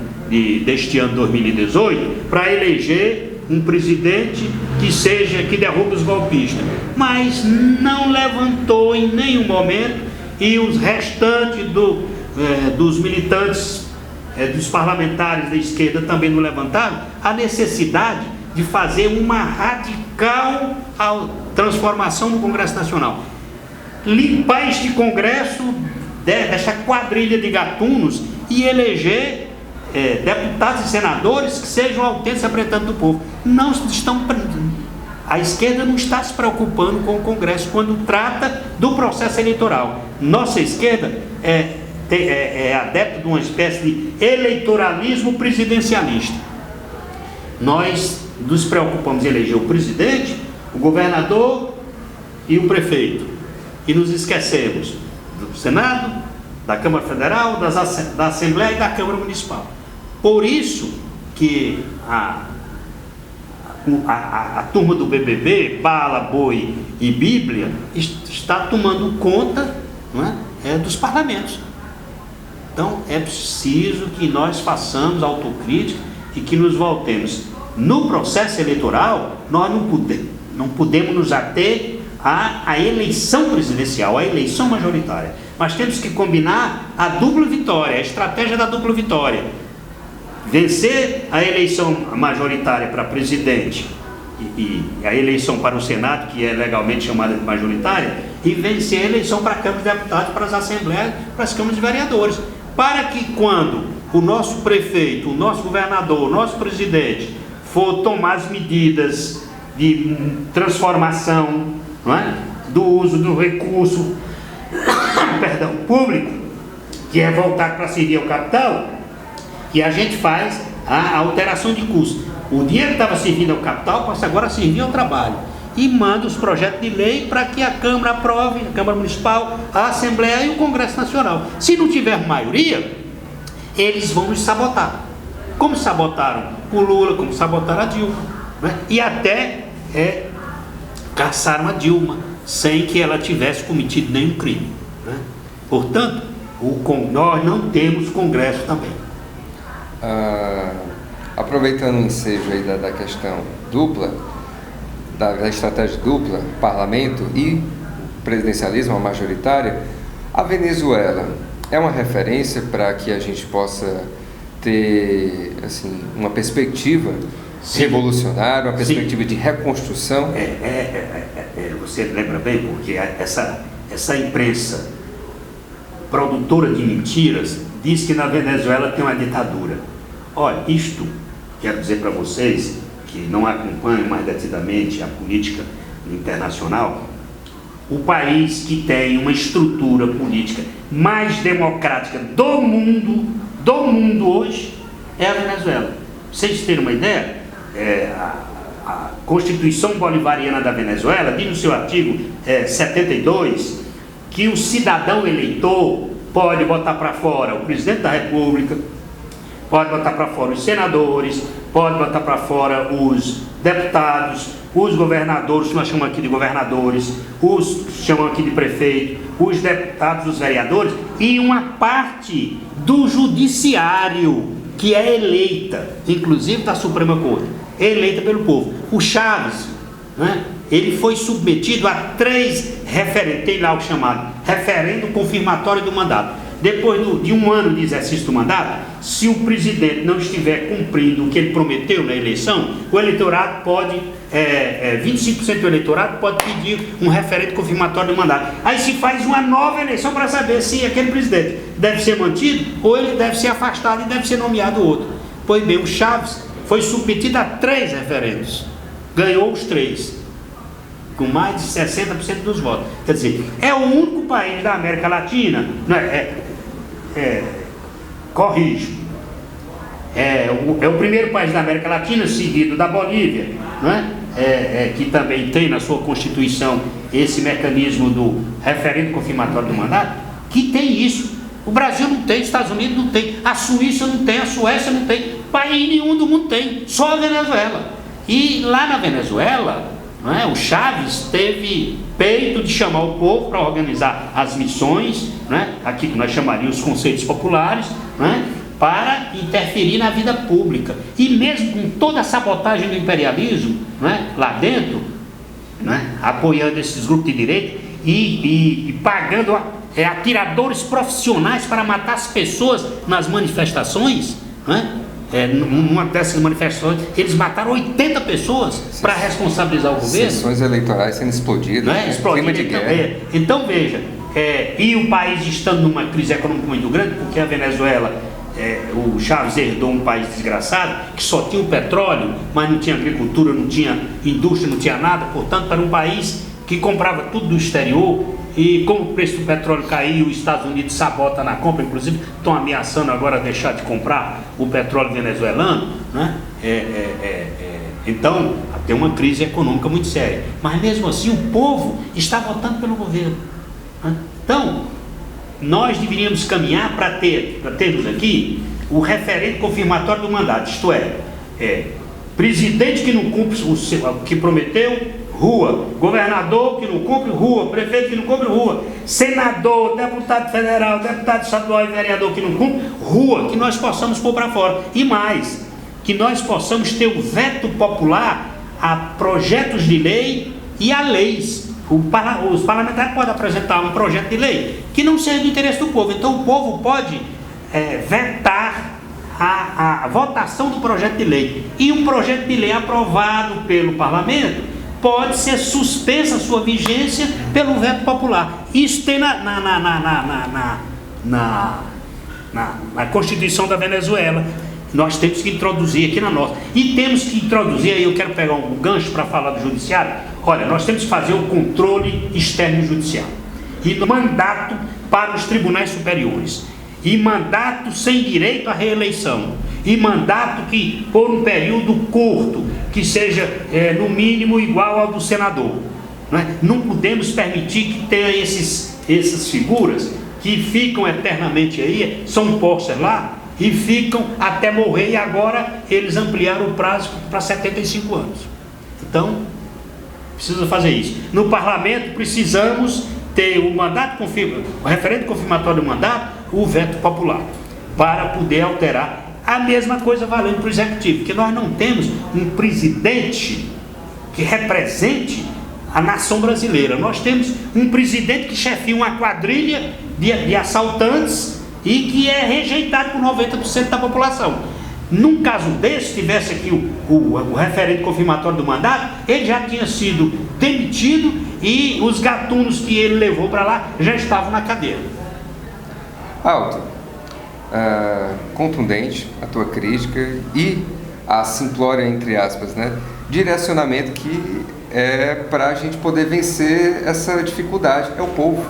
deste ano 2018, para eleger um presidente que derrube os golpistas, mas não levantou em nenhum momento, e os restantes dos militantes, dos parlamentares da esquerda também não levantaram a necessidade de fazer uma radical transformação do Congresso Nacional, limpar este Congresso dessa quadrilha de gatunos e eleger deputados e senadores que sejam autênticos representantes do povo. A esquerda não está se preocupando com o Congresso quando trata do processo eleitoral. Nossa esquerda é adepta de uma espécie de eleitoralismo presidencialista. Nós nos preocupamos em eleger o presidente, o governador e o prefeito, e nos esquecemos do Senado, da Câmara Federal, da Assembleia e da Câmara Municipal. Por isso que a turma do BBB, bala, boi e Bíblia, está tomando conta, não é, dos parlamentos. Então é preciso que nós façamos autocrítica e que nos voltemos. No processo eleitoral, nós não podemos nos ater à eleição presidencial, à eleição majoritária. Mas temos que combinar a dupla vitória, a estratégia da dupla vitória. Vencer a eleição majoritária para presidente e a eleição para o Senado, que é legalmente chamada de majoritária, e vencer a eleição para a Câmara de Deputados, para as Assembleias, para as Câmaras de Vereadores, para que quando o nosso prefeito, o nosso governador, o nosso presidente for tomar as medidas de transformação, não é, do uso do recurso público, que é voltar para servir ao capital, que a gente faz a alteração de custo. O dinheiro que estava servindo ao capital passa agora a servir ao trabalho, e manda os projetos de lei para que a Câmara aprove, a Câmara Municipal, a Assembleia e o Congresso Nacional. Se não tiver maioria, eles vão nos sabotar, como sabotaram o Lula, como sabotaram a Dilma, né? E até caçaram a Dilma sem que ela tivesse cometido nenhum crime, né? Portanto, nós não temos Congresso também. Aproveitando o ensejo aí da questão dupla, da estratégia dupla, parlamento e presidencialismo, a majoritária, a Venezuela é uma referência para que a gente possa ter assim, uma perspectiva revolucionária, uma perspectiva de reconstrução? Você lembra bem, porque essa imprensa produtora de mentiras diz que na Venezuela tem uma ditadura. Olha, isto quero dizer para vocês que não acompanham mais detidamente a política internacional, o país que tem uma estrutura política mais democrática do mundo hoje é a Venezuela. Pra vocês terem uma ideia, a Constituição Bolivariana da Venezuela diz no seu artigo 72 que o cidadão eleitor pode botar para fora o presidente da República, pode botar para fora os senadores, pode botar para fora os deputados, os governadores, que nós chamamos aqui de governadores, os que chamam aqui de prefeito, os deputados, os vereadores, e uma parte do judiciário que é eleita, inclusive da Suprema Corte, eleita pelo povo. O Chaves, né, ele foi submetido a 3 referendos, tem lá o chamado referendo confirmatório do mandato. Depois de um ano de exercício do mandato, se o presidente não estiver cumprindo o que ele prometeu na eleição, o eleitorado pode, 25% do eleitorado pode pedir um referendo confirmatório do mandato. Aí se faz uma nova eleição para saber se aquele presidente deve ser mantido ou ele deve ser afastado e deve ser nomeado outro. Pois bem, o Chaves foi submetido a 3 referendos, ganhou os 3. com mais de 60% dos votos. Quer dizer, é o único país da América Latina, não corrijo, é o primeiro país da América Latina, seguido da Bolívia, não é? Que também tem na sua Constituição esse mecanismo do referendo confirmatório do mandato, que tem isso. O Brasil não tem, os Estados Unidos não tem, a Suíça não tem, a Suécia não tem, país nenhum do mundo tem, só a Venezuela. E lá na Venezuela, não é, o Chávez teve peito de chamar o povo para organizar as missões, não é, aqui que nós chamaríamos os conceitos populares, não é, para interferir na vida pública. E mesmo com toda a sabotagem do imperialismo, não é, lá dentro, não é, apoiando esses grupos de direita e pagando atiradores profissionais para matar as pessoas nas manifestações, não é? Numa dessas manifestações, eles mataram 80 pessoas para responsabilizar o governo. Sessões eleitorais sendo explodidas, clima de guerra. Então veja, e o país estando numa crise econômica muito grande, porque a Venezuela, o Chávez herdou um país desgraçado, que só tinha o petróleo, mas não tinha agricultura, não tinha indústria, não tinha nada, portanto era um país que comprava tudo do exterior. E como o preço do petróleo caiu, os Estados Unidos sabota na compra, inclusive estão ameaçando agora deixar de comprar o petróleo venezuelano, né? Então tem uma crise econômica muito séria, mas mesmo assim o povo está votando pelo governo, né? Então nós deveríamos caminhar para termos aqui o referendo confirmatório do mandato, isto presidente que não cumpre o que prometeu, rua, governador que não cumpre, rua, prefeito que não cumpre, rua, senador, deputado federal, deputado estadual e vereador que não cumpre, rua, que nós possamos pôr para fora. E mais, que nós possamos ter o veto popular a projetos de lei e a leis. Os parlamentares podem apresentar um projeto de lei que não seja do interesse do povo, então o povo pode vetar a votação do projeto de lei, e um projeto de lei aprovado pelo parlamento pode ser suspensa a sua vigência pelo veto popular. Isso tem na Constituição da Venezuela. Nós temos que introduzir aqui na nossa. E temos que introduzir, aí eu quero pegar um gancho para falar do judiciário. Olha, nós temos que fazer o controle externo do judiciário. E mandato para os tribunais superiores. E mandato sem direito à reeleição. E mandato que, por um período curto, que seja no mínimo igual ao do senador. Não podemos permitir que tenha essas figuras que ficam eternamente aí, são postas lá e ficam até morrer, e agora eles ampliaram o prazo para 75 anos. Então, precisa fazer isso. No parlamento precisamos ter o mandato o referendo confirmatório do mandato, o veto popular, para poder alterar. A mesma coisa valendo para o executivo, porque nós não temos um presidente que represente a nação brasileira. Nós temos um presidente que chefia uma quadrilha de assaltantes e que é rejeitado por 90% da população. Num caso desse, se tivesse aqui o referendo confirmatório do mandato, ele já tinha sido demitido e os gatunos que ele levou para lá já estavam na cadeia. Alto. Contundente a tua crítica e a simplória, entre aspas, né, direcionamento que é para a gente poder vencer essa dificuldade, é o povo,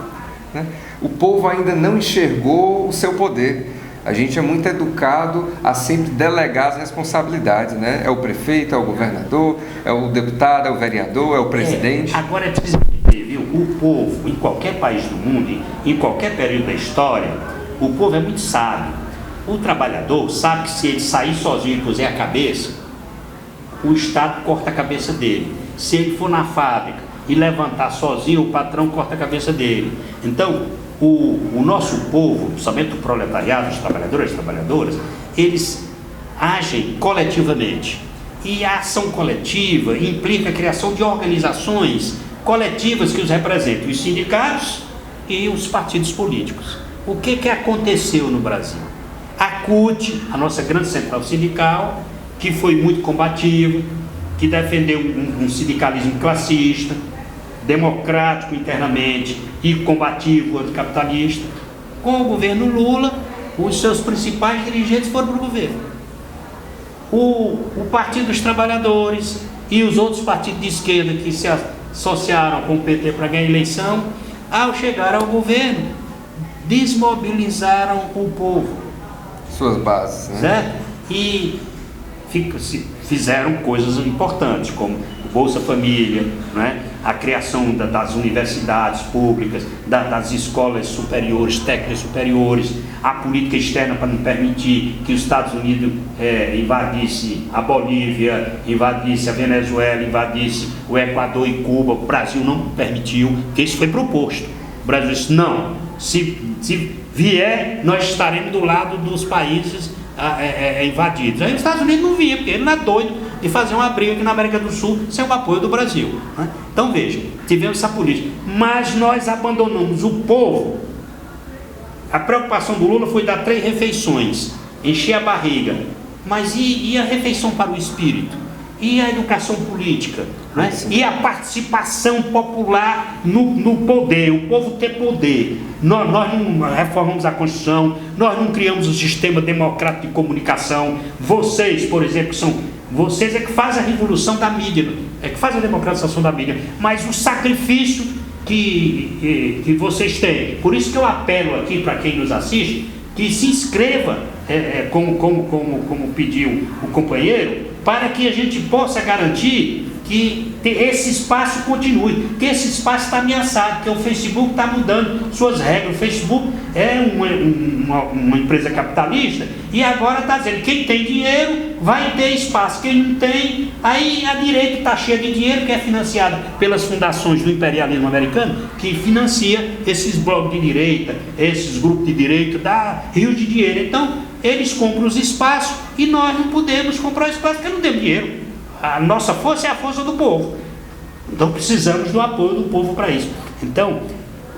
né? O povo ainda não enxergou o seu poder. A gente é muito educado a sempre delegar as responsabilidades, né? É o prefeito, é o governador, é o deputado, é o vereador, é o presidente. Agora é preciso entender, viu? O povo, em qualquer país do mundo, em qualquer período da história, o povo é muito sábio. O trabalhador sabe que se ele sair sozinho e puser a cabeça, o Estado corta a cabeça dele. Se ele for na fábrica e levantar sozinho, o patrão corta a cabeça dele. Então, o nosso povo, principalmente o proletariado, os trabalhadores e as trabalhadoras, eles agem coletivamente. E a ação coletiva implica a criação de organizações coletivas que os representam, os sindicatos e os partidos políticos. O que aconteceu no Brasil? A CUT, a nossa grande central sindical, que foi muito combativa, que defendeu um sindicalismo classista, democrático internamente e combativo anticapitalista. Com o governo Lula, os seus principais dirigentes foram para o governo. O Partido dos Trabalhadores e os outros partidos de esquerda que associaram com o PT para ganhar a eleição, ao chegar ao governo, desmobilizaram o povo. Suas bases, né? Certo? E fizeram coisas importantes, como o Bolsa Família, né? A criação das universidades públicas, das escolas superiores, técnicas superiores, a política externa para não permitir que os Estados Unidos invadisse a Bolívia, invadisse a Venezuela, invadisse o Equador e Cuba. O Brasil não permitiu, porque isso foi proposto. O Brasil disse, não, se vier, nós estaremos do lado dos países invadidos. Aí os Estados Unidos não vinha, porque ele não é doido de fazer uma briga aqui na América do Sul sem o apoio do Brasil, né? Então veja, tivemos essa política, mas nós abandonamos o povo. A preocupação do Lula foi dar 3 refeições, encher a barriga, mas e a refeição para o espírito? E a educação política, né? E a participação popular no poder, o povo ter poder. Nós não reformamos a Constituição, nós não criamos o sistema democrático de comunicação. Vocês, por exemplo, vocês é que fazem a revolução da mídia, é que fazem a democratização da mídia, mas o sacrifício que vocês têm. Por isso que eu apelo aqui para quem nos assiste, que se inscreva, como pediu o companheiro, para que a gente possa garantir que esse espaço continue, porque esse espaço está ameaçado, porque o Facebook está mudando suas regras. O Facebook é uma empresa capitalista e agora está dizendo que quem tem dinheiro vai ter espaço, quem não tem, aí a direita está cheia de dinheiro, que é financiada pelas fundações do imperialismo americano, que financia esses blogs de direita, esses grupos de direita, dá rios de dinheiro. Então eles compram os espaços e nós não podemos comprar o espaço porque não temos dinheiro. A nossa força é a força do povo. Então precisamos do apoio do povo para isso. Então,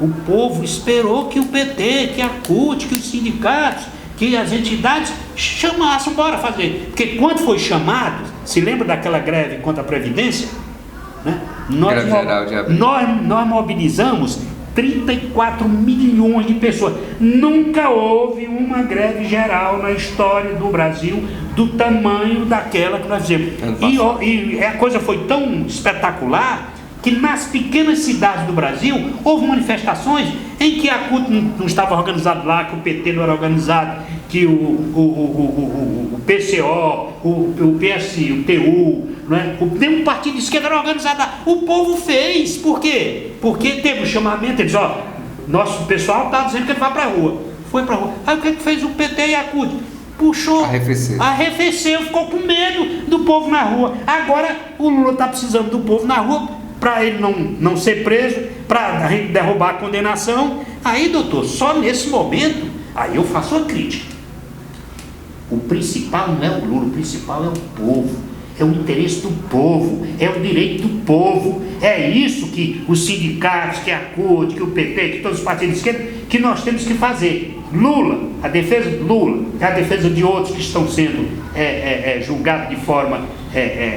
o povo esperou que o PT, que a CUT, que os sindicatos, que as entidades chamassem, bora fazer. Porque quando foi chamado, se lembra daquela greve contra a Previdência? Né? Nós mobilizamos 34 milhões de pessoas. Nunca houve uma greve geral na história do Brasil do tamanho daquela que nós fizemos. E a coisa foi tão espetacular que nas pequenas cidades do Brasil houve manifestações em que a CUT não estava organizado lá, que o PT não era organizado, que o PCO, o PSI, o TU, né? Nenhum partido de esquerda era organizado lá. O povo fez. Por quê? Porque teve um chamamento, eles nosso pessoal está dizendo que ele vai para a rua. Foi para a rua. Aí o que fez o PT e a CUT? Puxou, arrefeceu, ficou com medo do povo na rua. Agora o Lula está precisando do povo na rua para ele não ser preso, para a gente derrubar a condenação. Aí, doutor, só nesse momento, aí eu faço a crítica. O principal não é o Lula, o principal é o povo. É o interesse do povo, é o direito do povo. É isso que os sindicatos, que a CUT, que o PT, que todos os partidos de esquerda, que nós temos que fazer. Lula, a defesa do Lula, a defesa de outros que estão sendo julgados de forma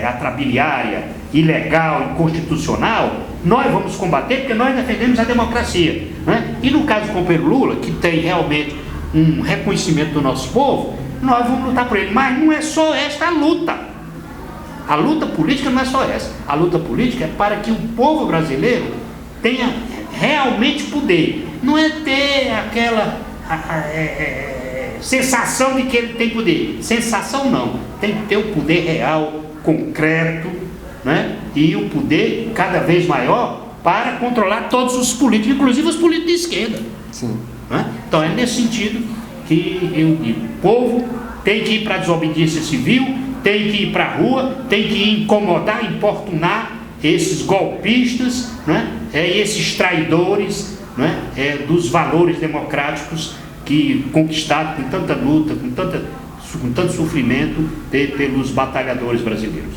atrabiliária, ilegal, inconstitucional, nós vamos combater porque nós defendemos a democracia, né? E no caso do companheiro Lula, que tem realmente um reconhecimento do nosso povo, nós vamos lutar por ele. Mas não é só esta a luta. A luta política não é só essa. A luta política é para que o povo brasileiro tenha realmente poder. Não é ter aquela sensação de que ele tem poder. Sensação não. Tem que ter o poder real, concreto, né? E o poder cada vez maior para controlar todos os políticos, inclusive os políticos de esquerda. Sim. Né? Então é nesse sentido que o povo tem que ir para a desobediência civil, tem que ir para a rua, tem que incomodar, importunar esses golpistas, né? Esses traidores, né? Dos valores democráticos que conquistados com tanta luta, com tanto sofrimento pelos batalhadores brasileiros.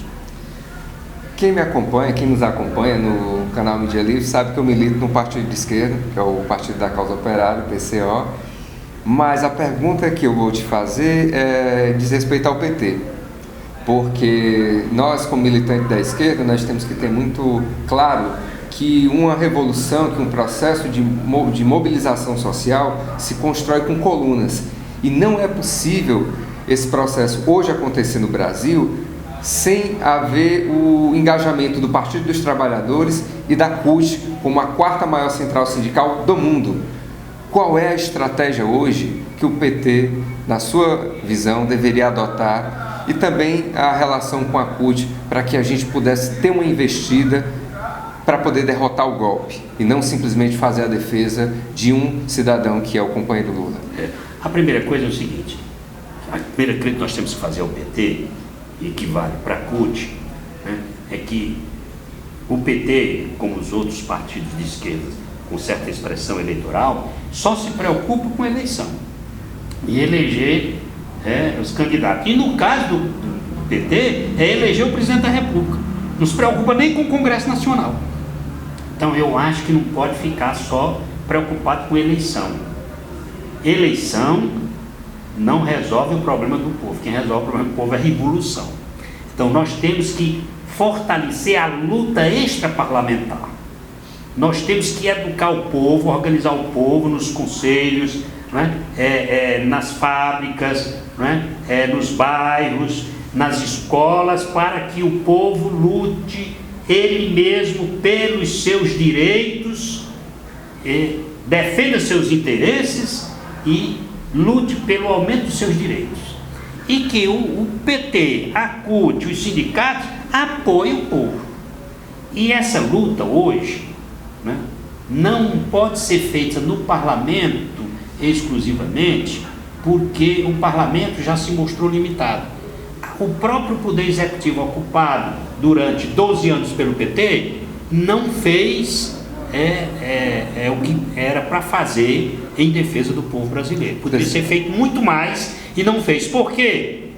Quem me acompanha, quem nos acompanha no canal Mídia Livre, sabe que eu milito no partido de esquerda, que é o Partido da Causa Operária, o PCO, mas a pergunta que eu vou te fazer diz respeito ao PT. Porque nós, como militantes da esquerda, nós temos que ter muito claro que uma revolução, que um processo de mobilização social se constrói com colunas. E não é possível esse processo hoje acontecer no Brasil sem haver o engajamento do Partido dos Trabalhadores e da CUT como a quarta maior central sindical do mundo. Qual é a estratégia hoje que o PT, na sua visão, deveria adotar e também a relação com a CUT para que a gente pudesse ter uma investida para poder derrotar o golpe e não simplesmente fazer a defesa de um cidadão que é o companheiro Lula? A primeira coisa é o seguinte: a primeira coisa que nós temos que fazer ao PT, e que vale para a CUT, né, é que o PT, como os outros partidos de esquerda com certa expressão eleitoral, só se preocupa com a eleição e eleger os candidatos. E no caso do PT, é eleger o presidente da República. Não se preocupa nem com o Congresso Nacional. Então eu acho que não pode ficar só preocupado com eleição. Eleição não resolve o problema do povo. Quem resolve o problema do povo é a revolução. Então nós temos que fortalecer a luta extraparlamentar. Nós temos que educar o povo, organizar o povo nos conselhos, né? Nas fábricas, né? Nos bairros, nas escolas, para que o povo lute ele mesmo pelos seus direitos, defenda seus interesses e lute pelo aumento dos seus direitos. E que o PT, a CUT, os sindicatos apoiem o povo. E essa luta hoje, né, não pode ser feita no parlamento exclusivamente, porque o parlamento já se mostrou limitado. O próprio Poder Executivo, ocupado durante 12 anos pelo PT, não fez o que era para fazer em defesa do povo brasileiro. Poderia ser feito muito mais e não fez. Por quê?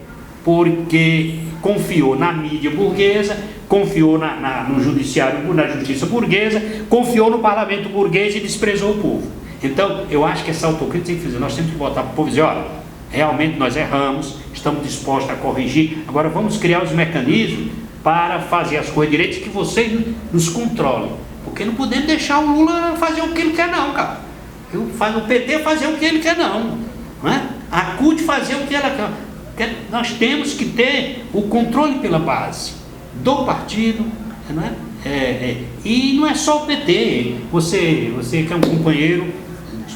Porque confiou na mídia burguesa, confiou no judiciário, na justiça burguesa, confiou no parlamento burguês e desprezou o povo. Então, eu acho que essa autocrítica tem que fazer. Nós temos que botar para o povo e dizer: olha, realmente nós erramos, estamos dispostos a corrigir, agora vamos criar os mecanismos para fazer as coisas direitas, que vocês nos controlem. Porque não podemos deixar o Lula fazer o que ele quer não, cara. O PT fazer o que ele quer não é? A CUT fazer o que ela quer. Nós temos que ter o controle pela base do partido, não é? E não é só o PT. Você que é um companheiro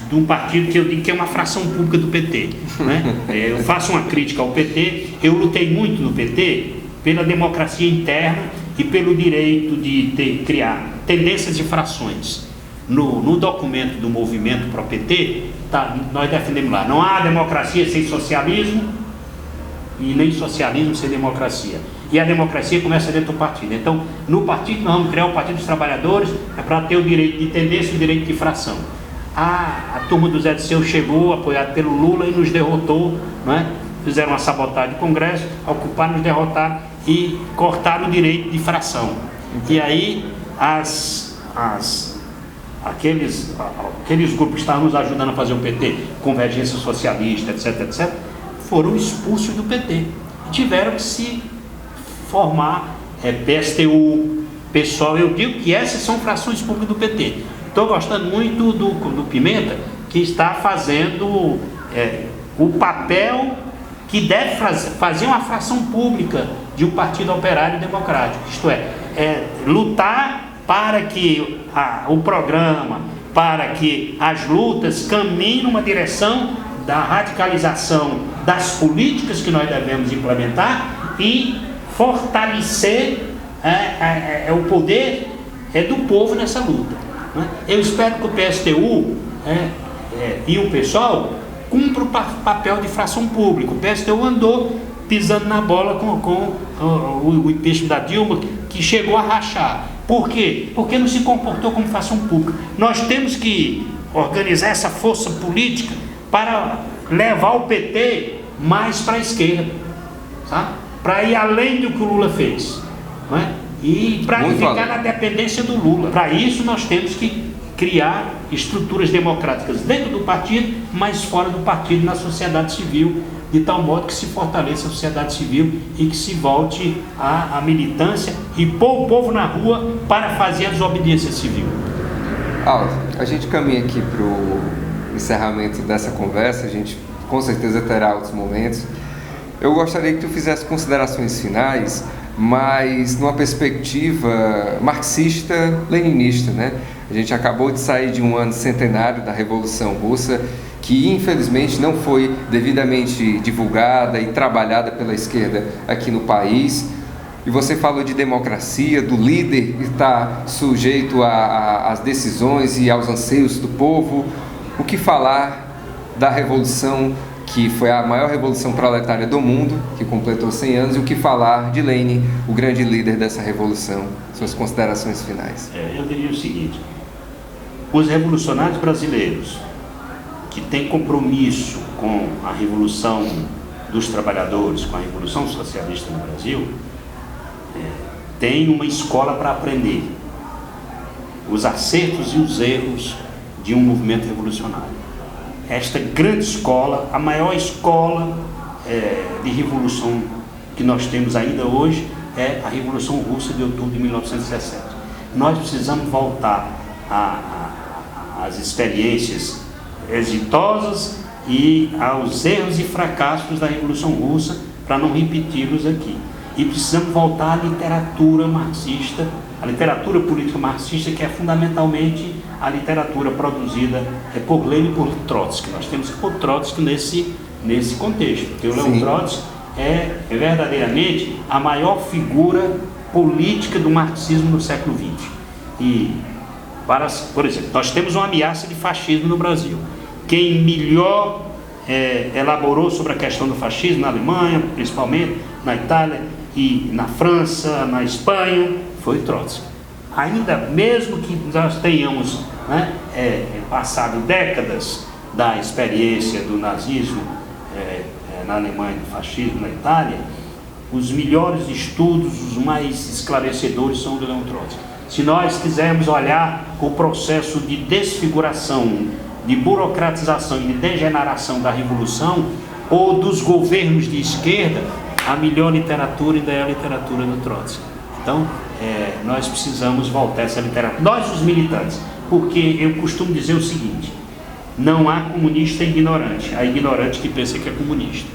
de um partido que eu digo que é uma fração pública do PT, né? Eu faço uma crítica ao PT. Eu lutei muito no PT pela democracia interna e pelo direito de criar tendências de frações. No documento do movimento pro PT, nós defendemos lá: não há democracia sem socialismo e nem socialismo sem democracia. E a democracia começa dentro do partido. Então, no partido, nós vamos criar o Partido dos Trabalhadores para ter o direito de tendência e o direito de fração. A turma do Zé Disseu chegou, apoiado pelo Lula, e nos derrotou, não é? Fizeram uma sabotagem do Congresso, ocuparam, nos derrotaram e cortaram o direito de fração. E aí, aqueles grupos que estavam nos ajudando a fazer o PT, Convergência Socialista, etc., etc., foram expulsos do PT. E tiveram que se formar PSTU, PSOL. Eu digo que essas são frações públicas do PT. Estou gostando muito do Pimenta, que está fazendo o papel que deve fazer uma fração pública de um partido operário democrático. Isto é lutar para que o programa, para que as lutas caminhem numa direção da radicalização das políticas que nós devemos implementar e fortalecer o poder do povo nessa luta, né? Eu espero que o PSTU e o PSOL cumpram o papel de fração pública. O PSTU andou pisando na bola com o impeachment da Dilma, que chegou a rachar. Por quê? Porque não se comportou como fração pública. Nós temos que organizar essa força política para levar o PT mais para a esquerda, sabe? Para ir além do que o Lula fez, não é? E para ficar na dependência do Lula. Para isso nós temos que criar estruturas democráticas dentro do partido, mas fora do partido, na sociedade civil, de tal modo que se fortaleça a sociedade civil e que se volte à militância e pôr o povo na rua para fazer a desobediência civil. Aldo, a gente caminha aqui para o encerramento dessa conversa. A gente com certeza terá outros momentos. Eu gostaria que tu fizesse considerações finais mas numa perspectiva marxista-leninista, né? A gente acabou de sair de um ano centenário da Revolução Russa, que infelizmente não foi devidamente divulgada e trabalhada pela esquerda aqui no país. E você falou de democracia, do líder que está sujeito às decisões e aos anseios do povo. O que falar da Revolução, que foi a maior revolução proletária do mundo, que completou 100 anos, e o que falar de Lenin, o grande líder dessa revolução? Suas considerações finais. Eu diria o seguinte: os revolucionários brasileiros que têm compromisso com a revolução dos trabalhadores, com a revolução socialista no Brasil, têm uma escola para aprender os acertos e os erros de um movimento revolucionário. Esta grande escola, a maior escola de revolução que nós temos ainda hoje, é a Revolução Russa de outubro de 1917. Nós precisamos voltar às experiências exitosas e aos erros e fracassos da Revolução Russa, para não repeti-los aqui. E precisamos voltar à literatura marxista, a literatura política marxista, que é fundamentalmente a literatura produzida por Lenin e por Trotsky. Nós temos que pôr Trotsky nesse contexto, porque o Leon Trotsky é verdadeiramente a maior figura política do marxismo no século XX. E, por exemplo, nós temos uma ameaça de fascismo no Brasil. Quem melhor elaborou sobre a questão do fascismo na Alemanha, principalmente, na Itália e na França, na Espanha, foi Trotsky. Ainda mesmo que nós tenhamos passado décadas da experiência do nazismo na Alemanha, do fascismo na Itália, os melhores estudos, os mais esclarecedores são do Leon Trotsky. Se nós quisermos olhar o processo de desfiguração, de burocratização e de degeneração da Revolução ou dos governos de esquerda, a melhor literatura ainda é a literatura do Trotsky. Então, nós precisamos voltar a essa literatura, nós os militantes, porque eu costumo dizer o seguinte: não há comunista ignorante, há ignorante que pensa que é comunista.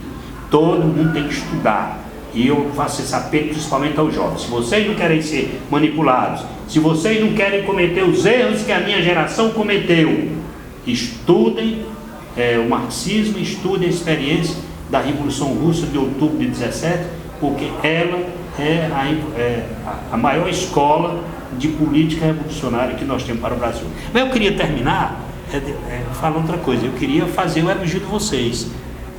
Todo mundo tem que estudar, e eu faço esse apelo principalmente aos jovens. Se vocês não querem ser manipulados, se vocês não querem cometer os erros que a minha geração cometeu, estudem o marxismo, estudem a experiência da Revolução Russa de outubro de 17, porque ela é a maior escola de política revolucionária que nós temos para o Brasil. Mas eu queria terminar falando outra coisa. Eu queria fazer o elogio de vocês,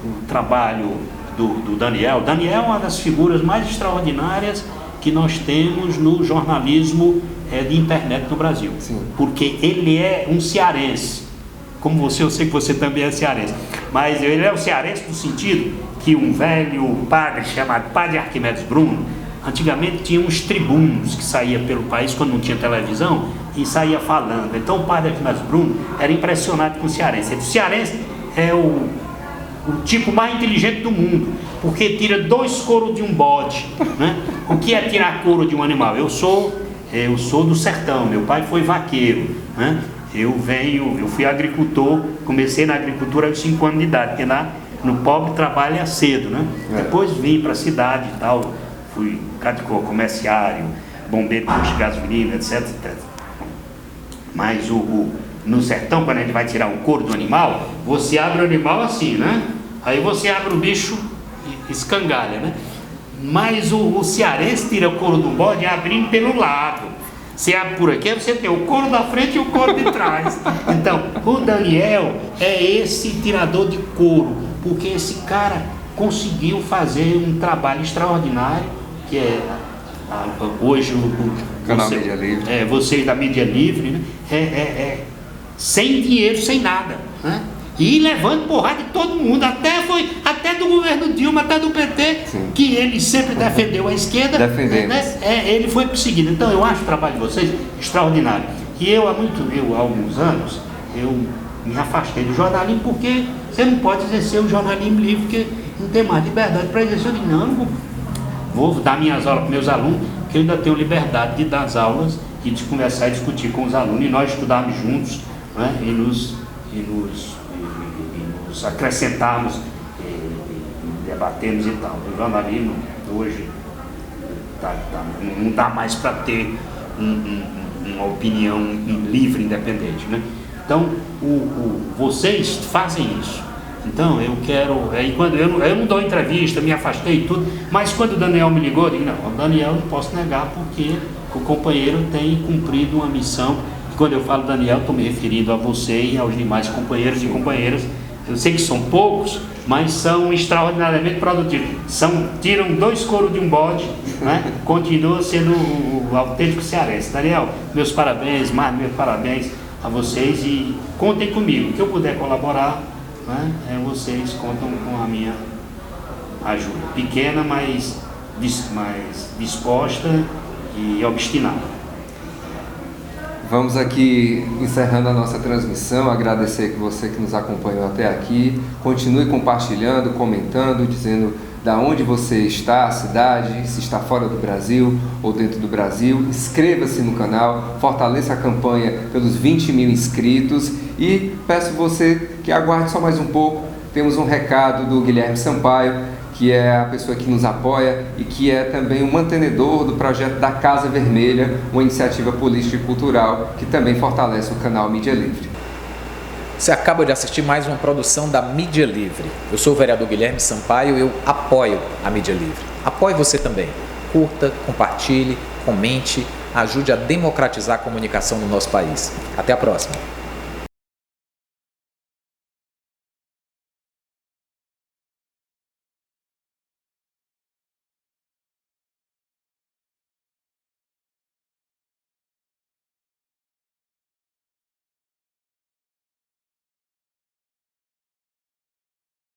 o trabalho do Daniel. Daniel é uma das figuras mais extraordinárias que nós temos no jornalismo de internet no Brasil. Sim. Porque ele é um cearense. Como você, eu sei que você também é cearense, mas ele é um cearense no sentido que um velho padre chamado Padre Arquimedes Bruno, antigamente tinha uns tribunos que saía pelo país quando não tinha televisão e saía falando. Então o Padre Arquimedes Bruno era impressionado com o cearense. Ele disse: o cearense é o tipo mais inteligente do mundo, porque tira 2 couros de um bode, né? O que é tirar couro de um animal? Eu sou do sertão, meu pai foi vaqueiro, né? Eu fui agricultor, comecei na agricultura aos 5 anos de idade, porque lá no pobre trabalha cedo, né? Depois vim para a cidade e tal, fui comerciário, bombeiro de gasolina, etc, etc. Mas no sertão, quando a gente vai tirar o couro do animal, você abre o animal assim, né? Aí você abre o bicho e escangalha, né? Mas o cearense tira o couro do bode abrindo pelo lado. Você abre por aqui, você tem o couro da frente e o couro de trás. Então, o Daniel é esse tirador de couro, porque esse cara conseguiu fazer um trabalho extraordinário, que é hoje o canal Mídia Livre. Vocês da Mídia Livre, né? Sem dinheiro, sem nada, né? E levando porrada de todo mundo, até do governo Dilma, até do PT, sim, que ele sempre defendeu a esquerda, né? Ele foi perseguido. Então eu acho o trabalho de vocês extraordinário. E eu há alguns anos, eu me afastei do jornalismo, porque você não pode exercer o jornalismo livre, porque não tem mais liberdade para exercer. Eu digo: não, vou dar minhas aulas para meus alunos, que eu ainda tenho liberdade de dar as aulas e de conversar e discutir com os alunos, e nós estudarmos juntos, né? e nos acrescentarmos, debatermos e tal. O jornalismo hoje não dá mais para ter uma opinião livre, independente, né? Então, vocês fazem isso. Então, eu quero... quando eu não dou entrevista, me afastei e tudo, mas quando o Daniel me ligou, eu digo, não, o Daniel não posso negar porque o companheiro tem cumprido uma missão. E quando eu falo Daniel, estou me referindo a você e aos demais companheiros e companheiras. Eu sei que são poucos, mas são extraordinariamente produtivos. Tiram 2 coros de um bode, né? Continua sendo o autêntico cearense. Daniel, meus parabéns a vocês e contem comigo. O que eu puder colaborar, né? Vocês contam com a minha ajuda. Pequena, mas disposta e obstinada. Vamos aqui encerrando a nossa transmissão, agradecer que você que nos acompanhou até aqui, continue compartilhando, comentando, dizendo da onde você está, a cidade, se está fora do Brasil ou dentro do Brasil. Inscreva-se no canal, fortaleça a campanha pelos 20 mil inscritos e peço você que aguarde só mais um pouco. Temos um recado do Guilherme Sampaio, que é a pessoa que nos apoia e que é também o mantenedor do projeto da Casa Vermelha, uma iniciativa política e cultural que também fortalece o canal Mídia Livre. Você acaba de assistir mais uma produção da Mídia Livre. Eu sou o vereador Guilherme Sampaio e eu apoio a Mídia Livre. Apoie você também. Curta, compartilhe, comente, ajude a democratizar a comunicação no nosso país. Até a próxima.